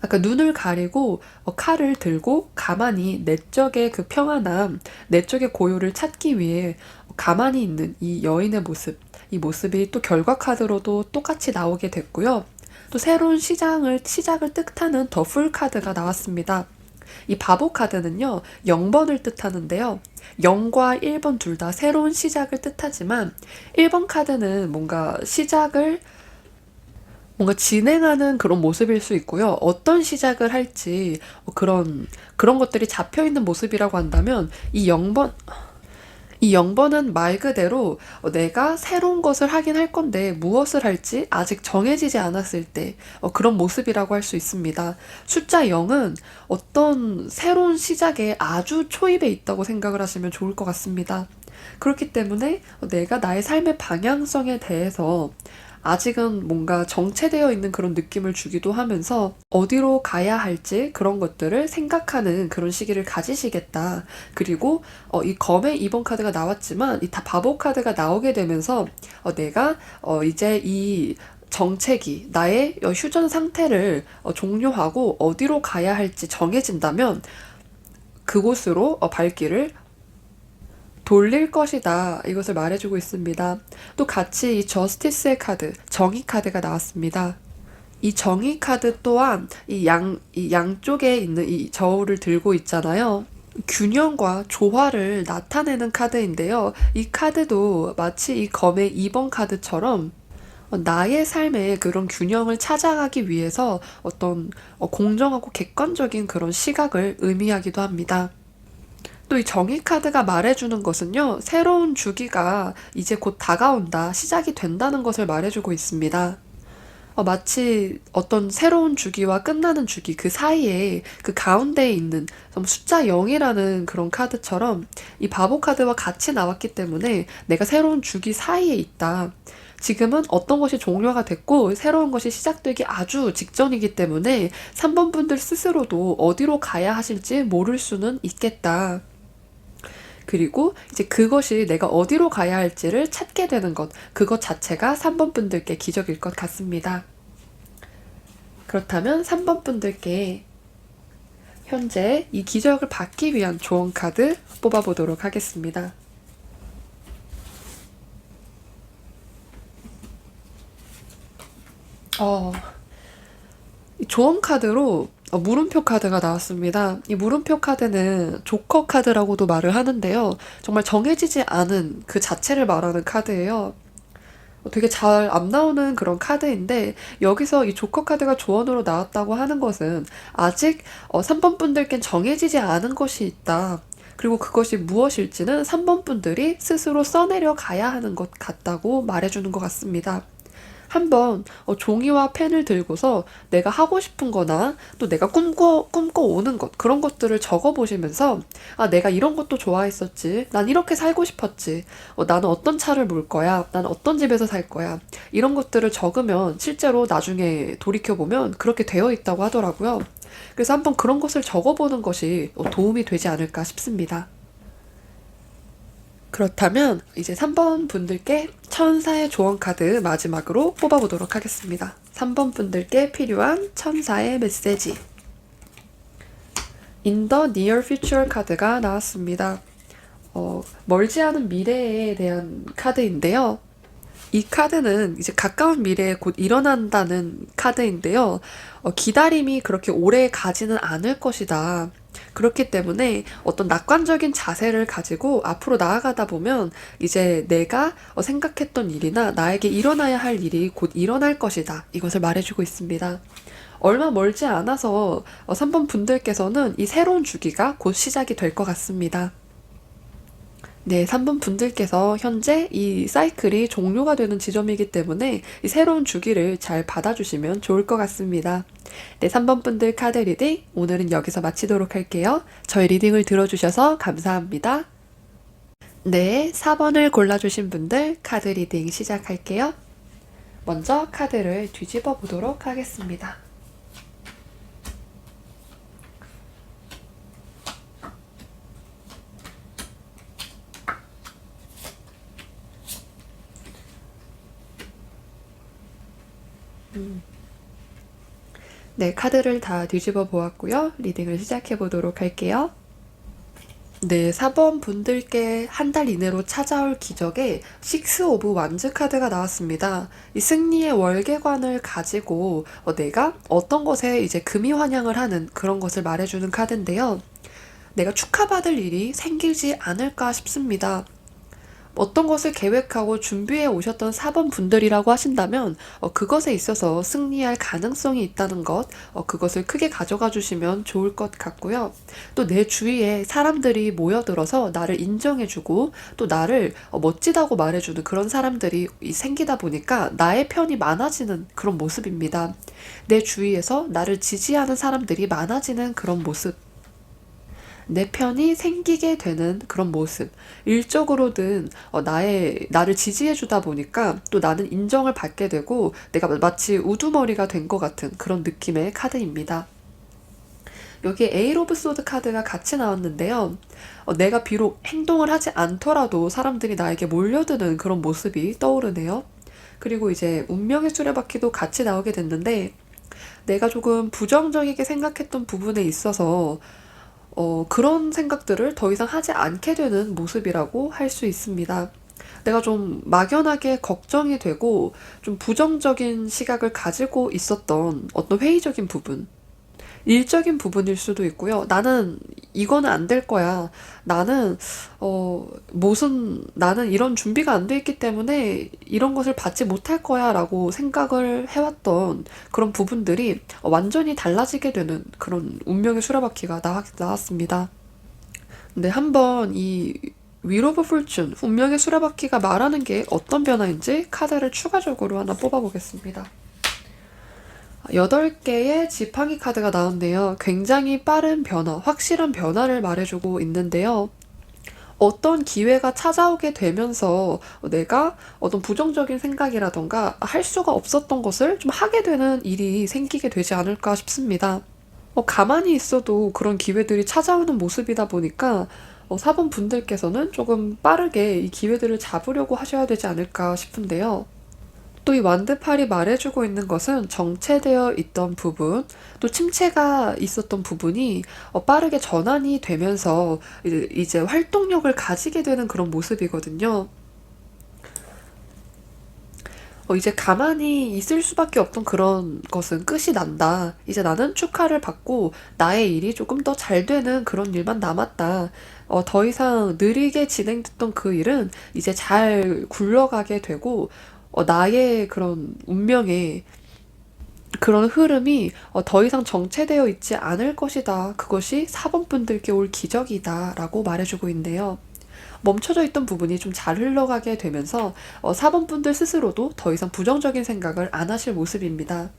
아까 눈을 가리고 칼을 들고 가만히 내적의 그 평안함, 내적의 고요를 찾기 위해 가만히 있는 이 여인의 모습, 이 모습이 또 결과 카드로도 똑같이 나오게 됐고요. 또 새로운 시작을 뜻하는 더 풀 카드가 나왔습니다. 이 바보 카드는요, 0번을 뜻하는데요. 0과 1번 둘 다 새로운 시작을 뜻하지만 1번 카드는 뭔가 진행하는 그런 모습일 수 있고요. 어떤 시작을 할지 그런 것들이 잡혀 있는 모습이라고 한다면 이 0번은 말 그대로 내가 새로운 것을 하긴 할 건데 무엇을 할지 아직 정해지지 않았을 때 그런 모습이라고 할 수 있습니다. 숫자 0은 어떤 새로운 시작에 아주 초입에 있다고 생각을 하시면 좋을 것 같습니다. 그렇기 때문에 내가 나의 삶의 방향성에 대해서 아직은 뭔가 정체되어 있는 그런 느낌을 주기도 하면서 어디로 가야 할지 그런 것들을 생각하는 그런 시기를 가지시겠다. 그리고 이 검의 2번 카드가 나왔지만 이 다 바보 카드가 나오게 되면서 내가 이제 이 정체기, 나의 휴전 상태를 종료하고 어디로 가야 할지 정해진다면 그곳으로 발길을 돌릴 것이다. 이것을 말해주고 있습니다. 또 같이 이 저스티스의 카드, 정의 카드가 나왔습니다. 이 정의 카드 또한 이 양쪽에 있는 이 저울을 들고 있잖아요. 균형과 조화를 나타내는 카드인데요. 이 카드도 마치 이 검의 2번 카드처럼 나의 삶에 그런 균형을 찾아가기 위해서 어떤 공정하고 객관적인 그런 시각을 의미하기도 합니다. 또 이 정의 카드가 말해주는 것은요, 새로운 주기가 이제 곧 다가온다, 시작이 된다는 것을 말해주고 있습니다. 마치 어떤 새로운 주기와 끝나는 주기 그 사이에 그 가운데에 있는 숫자 0이라는 그런 카드처럼 이 바보 카드와 같이 나왔기 때문에 내가 새로운 주기 사이에 있다. 지금은 어떤 것이 종료가 됐고 새로운 것이 시작되기 아주 직전이기 때문에 3번 분들 스스로도 어디로 가야 하실지 모를 수는 있겠다. 그리고 이제 그것이 내가 어디로 가야 할지를 찾게 되는 것, 그것 자체가 3번 분들께 기적일 것 같습니다. 그렇다면 3번 분들께 현재 이 기적을 받기 위한 조언 카드 뽑아보도록 하겠습니다. 이 조언 카드로 물음표 카드가 나왔습니다. 이 물음표 카드는 조커 카드라고도 말을 하는데요. 정말 정해지지 않은 그 자체를 말하는 카드예요. 되게 잘 안 나오는 그런 카드인데 여기서 이 조커 카드가 조언으로 나왔다고 하는 것은 아직 3번 분들께는 정해지지 않은 것이 있다. 그리고 그것이 무엇일지는 3번 분들이 스스로 써내려 가야 하는 것 같다고 말해주는 것 같습니다. 한번 종이와 펜을 들고서 내가 하고 싶은 거나 또 내가 꿈꿔오는 것, 그런 것들을 적어보시면서 내가 이런 것도 좋아했었지. 난 이렇게 살고 싶었지. 나는 어떤 차를 몰 거야. 난 어떤 집에서 살 거야. 이런 것들을 적으면 실제로 나중에 돌이켜보면 그렇게 되어 있다고 하더라고요. 그래서 한번 그런 것을 적어보는 것이 도움이 되지 않을까 싶습니다. 그렇다면 이제 3번 분들께 천사의 조언 카드 마지막으로 뽑아보도록 하겠습니다. 3번 분들께 필요한 천사의 메시지. In the near future 카드가 나왔습니다. 멀지 않은 미래에 대한 카드인데요. 이 카드는 이제 가까운 미래에 곧 일어난다는 카드인데요. 기다림이 그렇게 오래 가지는 않을 것이다. 그렇기 때문에 어떤 낙관적인 자세를 가지고 앞으로 나아가다 보면 이제 내가 생각했던 일이나 나에게 일어나야 할 일이 곧 일어날 것이다. 이것을 말해주고 있습니다. 얼마 멀지 않아서 3번 분들께서는 이 새로운 주기가 곧 시작이 될 것 같습니다. 네, 3번 분들께서 현재 이 사이클이 종료가 되는 지점이기 때문에 이 새로운 주기를 잘 받아주시면 좋을 것 같습니다. 네, 3번 분들 카드 리딩 오늘은 여기서 마치도록 할게요. 저희 리딩을 들어주셔서 감사합니다. 네, 4번을 골라주신 분들 카드 리딩 시작할게요. 먼저 카드를 뒤집어 보도록 하겠습니다. 네, 카드를 다 뒤집어 보았고요. 리딩을 시작해 보도록 할게요. 네, 4번 분들께 한 달 이내로 찾아올 기적에 식스 오브 완즈 카드가 나왔습니다. 이 승리의 월계관을 가지고 내가 어떤 것에 이제 금이 환영을 하는 그런 것을 말해주는 카드인데요. 내가 축하받을 일이 생기지 않을까 싶습니다. 어떤 것을 계획하고 준비해 오셨던 4번 분들이라고 하신다면 그것에 있어서 승리할 가능성이 있다는 것, 그것을 크게 가져가 주시면 좋을 것 같고요. 또 내 주위에 사람들이 모여들어서 나를 인정해주고 또 나를 멋지다고 말해주는 그런 사람들이 생기다 보니까 나의 편이 많아지는 그런 모습입니다. 내 주위에서 나를 지지하는 사람들이 많아지는 그런 모습. 내 편이 생기게 되는 그런 모습. 일적으로든 나를 지지해 주다 보니까 또 나는 인정을 받게 되고 내가 마치 우두머리가 된 것 같은 그런 느낌의 카드입니다. 여기에 에잇 오브 소드 카드가 같이 나왔는데요. 내가 비록 행동을 하지 않더라도 사람들이 나에게 몰려드는 그런 모습이 떠오르네요. 그리고 이제 운명의 수레바퀴도 같이 나오게 됐는데 내가 조금 부정적이게 생각했던 부분에 있어서 그런 생각들을 더 이상 하지 않게 되는 모습이라고 할 수 있습니다. 내가 좀 막연하게 걱정이 되고 좀 부정적인 시각을 가지고 있었던 어떤 회의적인 부분, 일적인 부분일 수도 있고요. 나는 이거는 안 될 거야. 나는 이런 준비가 안 돼 있기 때문에 이런 것을 받지 못할 거야 라고 생각을 해왔던 그런 부분들이 완전히 달라지게 되는 그런 운명의 수레바퀴가 나왔습니다. 근데 한번 이 윌 오브 폴춘, 운명의 수레바퀴가 말하는 게 어떤 변화인지 카드를 추가적으로 하나 뽑아보겠습니다. 8개의 지팡이 카드가 나왔네요. 굉장히 빠른 변화, 확실한 변화를 말해주고 있는데요. 어떤 기회가 찾아오게 되면서 내가 어떤 부정적인 생각이라던가 할 수가 없었던 것을 좀 하게 되는 일이 생기게 되지 않을까 싶습니다. 가만히 있어도 그런 기회들이 찾아오는 모습이다 보니까 4번 분들께서는 조금 빠르게 이 기회들을 잡으려고 하셔야 되지 않을까 싶은데요. 또 이 완드팔이 말해주고 있는 것은 정체되어 있던 부분, 또 침체가 있었던 부분이 빠르게 전환이 되면서 이제 활동력을 가지게 되는 그런 모습이거든요. 이제 가만히 있을 수밖에 없던 그런 것은 끝이 난다. 이제 나는 축하를 받고 나의 일이 조금 더 잘 되는 그런 일만 남았다. 더 이상 느리게 진행됐던 그 일은 이제 잘 굴러가게 되고 나의 그런 운명의 그런 흐름이 더 이상 정체되어 있지 않을 것이다. 그것이 4번 분들께 올 기적이다. 라고 말해주고 있는데요. 멈춰져 있던 부분이 좀 잘 흘러가게 되면서 4번 분들 스스로도 더 이상 부정적인 생각을 안 하실 모습입니다.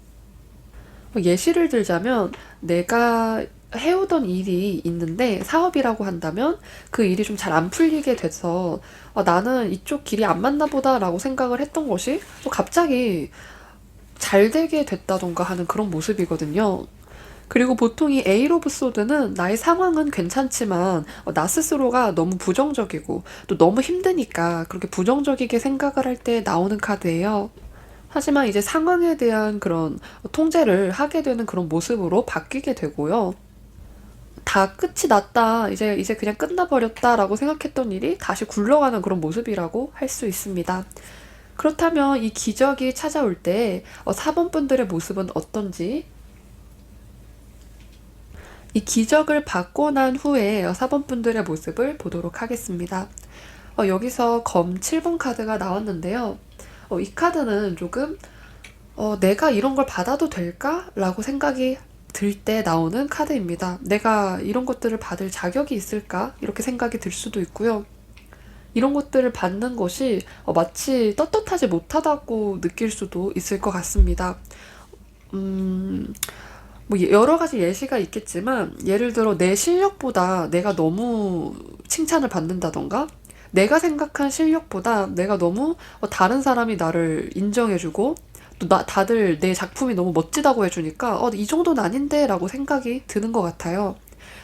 예시를 들자면 내가 해오던 일이 있는데 사업이라고 한다면 그 일이 좀 잘 안 풀리게 돼서 나는 이쪽 길이 안 맞나 보다 라고 생각을 했던 것이 또 갑자기 잘 되게 됐다던가 하는 그런 모습이거든요. 그리고 보통 이 에잇 오브 소드는 나의 상황은 괜찮지만 나 스스로가 너무 부정적이고 또 너무 힘드니까 그렇게 부정적이게 생각을 할 때 나오는 카드예요. 하지만 이제 상황에 대한 그런 통제를 하게 되는 그런 모습으로 바뀌게 되고요. 다 끝이 났다. 이제 그냥 끝나버렸다라고 생각했던 일이 다시 굴러가는 그런 모습이라고 할 수 있습니다. 그렇다면 이 기적이 찾아올 때 4번 분들의 모습은 어떤지, 이 기적을 받고 난 후에 4번 분들의 모습을 보도록 하겠습니다. 여기서 검 7번 카드가 나왔는데요. 이 카드는 조금 내가 이런 걸 받아도 될까? 라고 생각이 들 때 나오는 카드입니다. 내가 이런 것들을 받을 자격이 있을까? 이렇게 생각이 들 수도 있고요. 이런 것들을 받는 것이 마치 떳떳하지 못하다고 느낄 수도 있을 것 같습니다. 뭐 여러 가지 예시가 있겠지만 예를 들어 내 실력보다 내가 너무 칭찬을 받는다던가 내가 생각한 실력보다 내가 너무 다른 사람이 나를 인정해주고 또 다들 내 작품이 너무 멋지다고 해주니까 이 정도는 아닌데 라고 생각이 드는 것 같아요.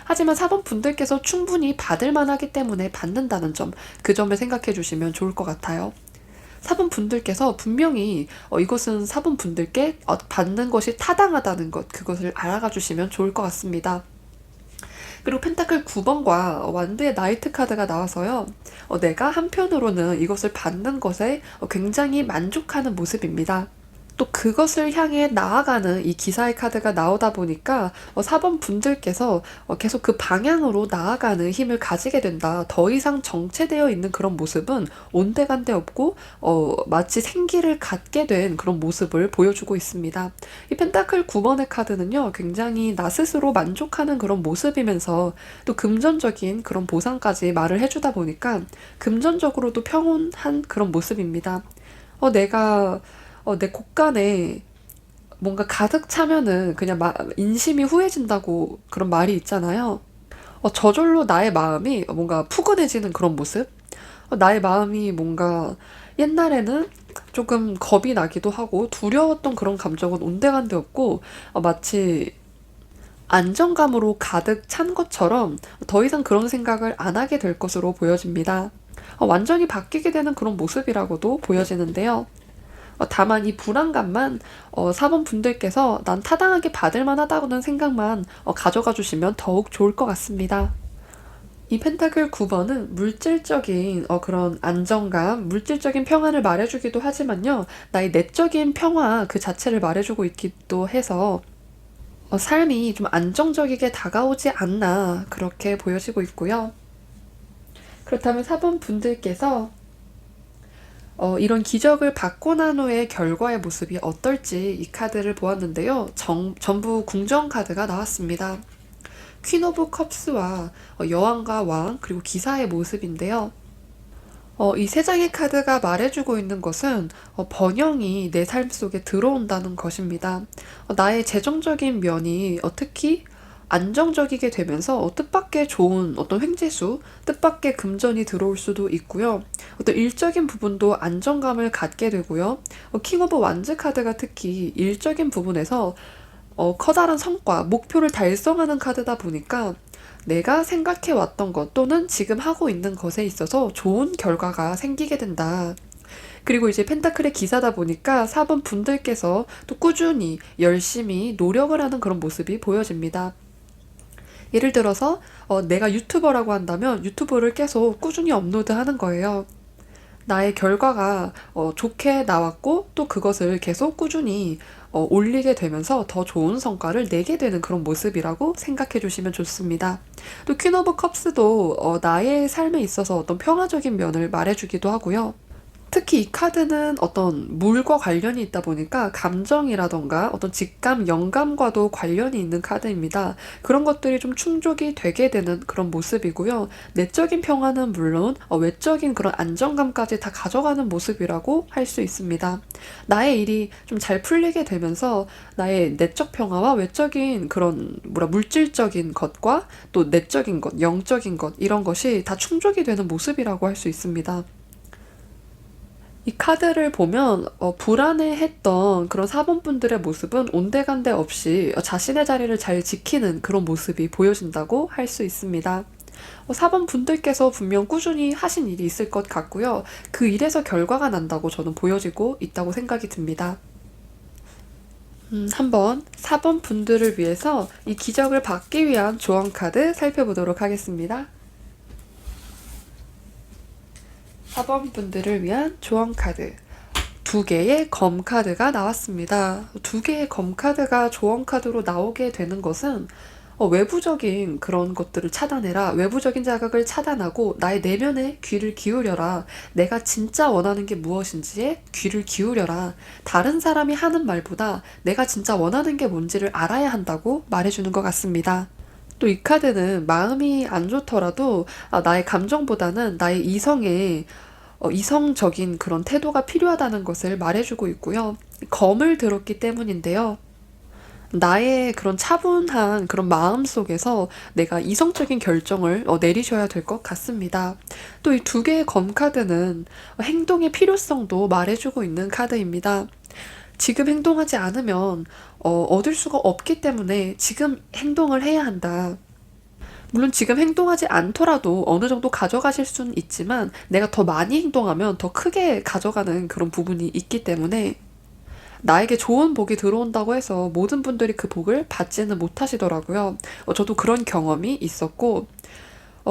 하지만 사범분들께서 충분히 받을 만하기 때문에 받는다는 점, 그 점을 생각해 주시면 좋을 것 같아요. 사범분들께서 분명히 이것은 사범분들께 받는 것이 타당하다는 것, 그것을 알아가 주시면 좋을 것 같습니다. 그리고 펜타클 9번과 완드의 나이트 카드가 나와서요. 내가 한편으로는 이것을 받는 것에 굉장히 만족하는 모습입니다. 또 그것을 향해 나아가는 이 기사의 카드가 나오다 보니까 4번 분들께서 계속 그 방향으로 나아가는 힘을 가지게 된다. 더 이상 정체되어 있는 그런 모습은 온데간데 없고 마치 생기를 갖게 된 그런 모습을 보여주고 있습니다. 이 펜타클 9번의 카드는요. 굉장히 나 스스로 만족하는 그런 모습이면서 또 금전적인 그런 보상까지 말을 해주다 보니까 금전적으로도 평온한 그런 모습입니다. 내가 내 곳간에 뭔가 가득 차면은 그냥 인심이 후해진다고 그런 말이 있잖아요. 저절로 나의 마음이 뭔가 푸근해지는 그런 모습? 나의 마음이 뭔가 옛날에는 조금 겁이 나기도 하고 두려웠던 그런 감정은 온데간데 없고 마치 안정감으로 가득 찬 것처럼 더 이상 그런 생각을 안 하게 될 것으로 보여집니다. 완전히 바뀌게 되는 그런 모습이라고도 보여지는데요. 다만 이 불안감만 사범분들께서 난 타당하게 받을 만하다고는 생각만 가져가 주시면 더욱 좋을 것 같습니다. 이 펜타클 9번은 물질적인 그런 안정감, 물질적인 평안을 말해주기도 하지만요. 나의 내적인 평화 그 자체를 말해주고 있기도 해서 삶이 좀 안정적이게 다가오지 않나 그렇게 보여지고 있고요. 그렇다면 4번 분들께서 이런 기적을 받고 난 후의 결과의 모습이 어떨지 이 카드를 보았는데요. 전부 궁정 카드가 나왔습니다. 퀸 오브 컵스와 여왕과 왕 그리고 기사의 모습인데요. 이 세 장의 카드가 말해주고 있는 것은 번영이 내 삶 속에 들어온다는 것입니다. 나의 재정적인 면이 특히 안정적이게 되면서 뜻밖의 좋은 어떤 횡재수, 뜻밖의 금전이 들어올 수도 있고요. 어떤 일적인 부분도 안정감을 갖게 되고요. 킹 오브 완즈 카드가 특히 일적인 부분에서 커다란 성과, 목표를 달성하는 카드다 보니까 내가 생각해왔던 것 또는 지금 하고 있는 것에 있어서 좋은 결과가 생기게 된다. 그리고 이제 펜타클의 기사다 보니까 4번 분들께서 또 꾸준히 열심히 노력을 하는 그런 모습이 보여집니다. 예를 들어서 내가 유튜버라고 한다면 유튜브를 계속 꾸준히 업로드하는 거예요. 나의 결과가 좋게 나왔고 또 그것을 계속 꾸준히 올리게 되면서 더 좋은 성과를 내게 되는 그런 모습이라고 생각해 주시면 좋습니다. 또 퀸 오브 컵스도 나의 삶에 있어서 어떤 평화적인 면을 말해주기도 하고요. 특히 이 카드는 어떤 물과 관련이 있다 보니까 감정이라던가 어떤 직감, 영감과도 관련이 있는 카드입니다. 그런 것들이 좀 충족이 되게 되는 그런 모습이고요. 내적인 평화는 물론 외적인 그런 안정감까지 다 가져가는 모습이라고 할 수 있습니다. 나의 일이 좀 잘 풀리게 되면서 나의 내적 평화와 외적인 그런 물질적인 것과 또 내적인 것, 영적인 것 이런 것이 다 충족이 되는 모습이라고 할 수 있습니다. 이 카드를 보면 불안해했던 그런 사범분들의 모습은 온데간데 없이 자신의 자리를 잘 지키는 그런 모습이 보여진다고 할 수 있습니다. 사범분들께서 분명 꾸준히 하신 일이 있을 것 같고요. 그 일에서 결과가 난다고 저는 보여지고 있다고 생각이 듭니다. 한번 4번 분들을 위해서 이 기적을 받기 위한 조언 카드 살펴보도록 하겠습니다. 4번 분들을 위한 조언 카드. 2개의 검 카드가 나왔습니다. 2개의 검 카드가 조언 카드로 나오게 되는 것은 외부적인 그런 것들을 차단해라. 외부적인 자극을 차단하고 나의 내면에 귀를 기울여라. 내가 진짜 원하는 게 무엇인지에 귀를 기울여라. 다른 사람이 하는 말보다 내가 진짜 원하는 게 뭔지를 알아야 한다고 말해주는 것 같습니다. 또 이 카드는 마음이 안 좋더라도 나의 감정보다는 나의 이성적인 그런 태도가 필요하다는 것을 말해주고 있고요. 검을 들었기 때문인데요. 나의 그런 차분한 그런 마음 속에서 내가 이성적인 결정을 내리셔야 될 것 같습니다. 또 이 두 개의 검 카드는 행동의 필요성도 말해주고 있는 카드입니다. 지금 행동하지 않으면 얻을 수가 없기 때문에 지금 행동을 해야 한다. 물론 지금 행동하지 않더라도 어느 정도 가져가실 수는 있지만 내가 더 많이 행동하면 더 크게 가져가는 그런 부분이 있기 때문에 나에게 좋은 복이 들어온다고 해서 모든 분들이 그 복을 받지는 못하시더라고요. 저도 그런 경험이 있었고,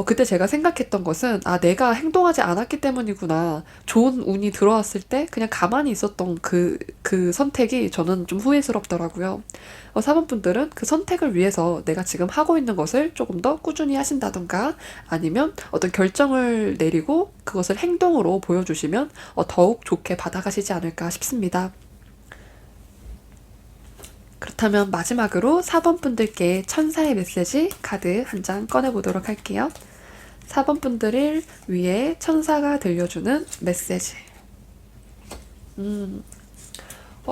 그때 제가 생각했던 것은, 내가 행동하지 않았기 때문이구나. 좋은 운이 들어왔을 때 그냥 가만히 있었던 그 선택이 저는 좀 후회스럽더라고요. 사모분들은 그 선택을 위해서 내가 지금 하고 있는 것을 조금 더 꾸준히 하신다던가 아니면 어떤 결정을 내리고 그것을 행동으로 보여주시면 더욱 좋게 받아가시지 않을까 싶습니다. 그렇다면 마지막으로 4번 분들께 천사의 메시지 카드 한 장 꺼내보도록 할게요. 4번 분들을 위해 천사가 들려주는 메시지.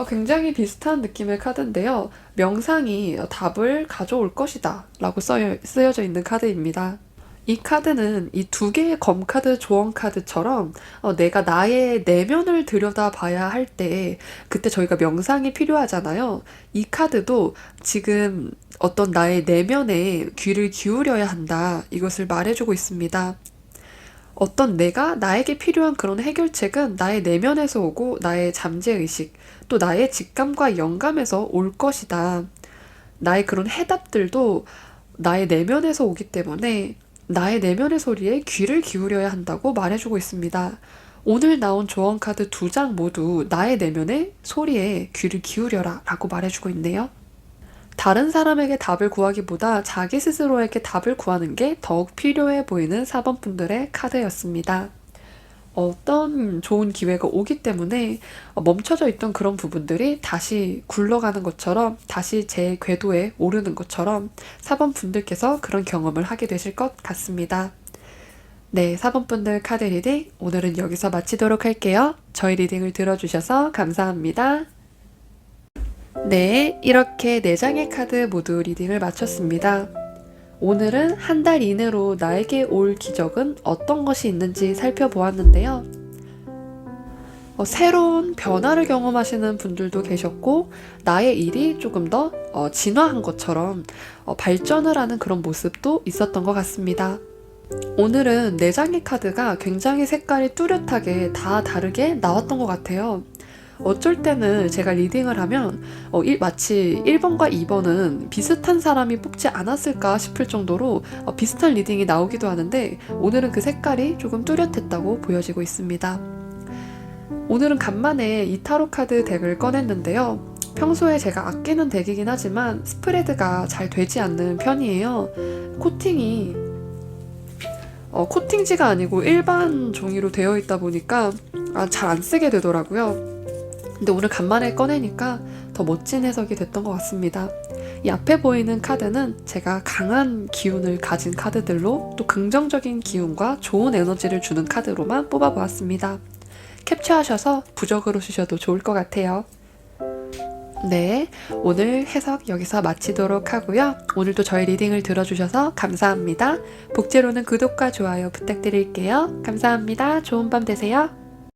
굉장히 비슷한 느낌의 카드인데요. 명상이 답을 가져올 것이다 라고 쓰여져 있는 카드입니다. 이 카드는 이 두 개의 검 카드, 조언 카드처럼 내가 나의 내면을 들여다봐야 할 때 그때 저희가 명상이 필요하잖아요. 이 카드도 지금 어떤 나의 내면에 귀를 기울여야 한다. 이것을 말해주고 있습니다. 어떤 내가 나에게 필요한 그런 해결책은 나의 내면에서 오고 나의 잠재의식 또 나의 직감과 영감에서 올 것이다. 나의 그런 해답들도 나의 내면에서 오기 때문에 나의 내면의 소리에 귀를 기울여야 한다고 말해주고 있습니다. 오늘 나온 조언 카드 2장 모두 나의 내면의 소리에 귀를 기울여라 라고 말해주고 있네요. 다른 사람에게 답을 구하기보다 자기 스스로에게 답을 구하는 게 더욱 필요해 보이는 4번 분들의 카드였습니다. 어떤 좋은 기회가 오기 때문에 멈춰져 있던 그런 부분들이 다시 굴러가는 것처럼 다시 제 궤도에 오르는 것처럼 4번 분들께서 그런 경험을 하게 되실 것 같습니다. 네, 4번 분들 카드 리딩 오늘은 여기서 마치도록 할게요. 저희 리딩을 들어주셔서 감사합니다. 네, 이렇게 4장의 카드 모두 리딩을 마쳤습니다. 오늘은 한 달 이내로 나에게 올 기적은 어떤 것이 있는지 살펴보았는데요. 새로운 변화를 경험하시는 분들도 계셨고 나의 일이 조금 더 진화한 것처럼 발전을 하는 그런 모습도 있었던 것 같습니다. 오늘은 4장의 카드가 굉장히 색깔이 뚜렷하게 다 다르게 나왔던 것 같아요. 어쩔 때는 제가 리딩을 하면 마치 1번과 2번은 비슷한 사람이 뽑지 않았을까 싶을 정도로 비슷한 리딩이 나오기도 하는데 오늘은 그 색깔이 조금 뚜렷했다고 보여지고 있습니다. 오늘은 간만에 이 타로 카드 덱을 꺼냈는데요. 평소에 제가 아끼는 덱이긴 하지만 스프레드가 잘 되지 않는 편이에요. 코팅지가 아니고 일반 종이로 되어 있다 보니까 잘 안 쓰게 되더라고요. 근데 오늘 간만에 꺼내니까 더 멋진 해석이 됐던 것 같습니다. 이 앞에 보이는 카드는 제가 강한 기운을 가진 카드들로 또 긍정적인 기운과 좋은 에너지를 주는 카드로만 뽑아보았습니다. 캡처하셔서 부적으로 주셔도 좋을 것 같아요. 네, 오늘 해석 여기서 마치도록 하고요. 오늘도 저희 리딩을 들어주셔서 감사합니다. 복제로는 구독과 좋아요 부탁드릴게요. 감사합니다. 좋은 밤 되세요.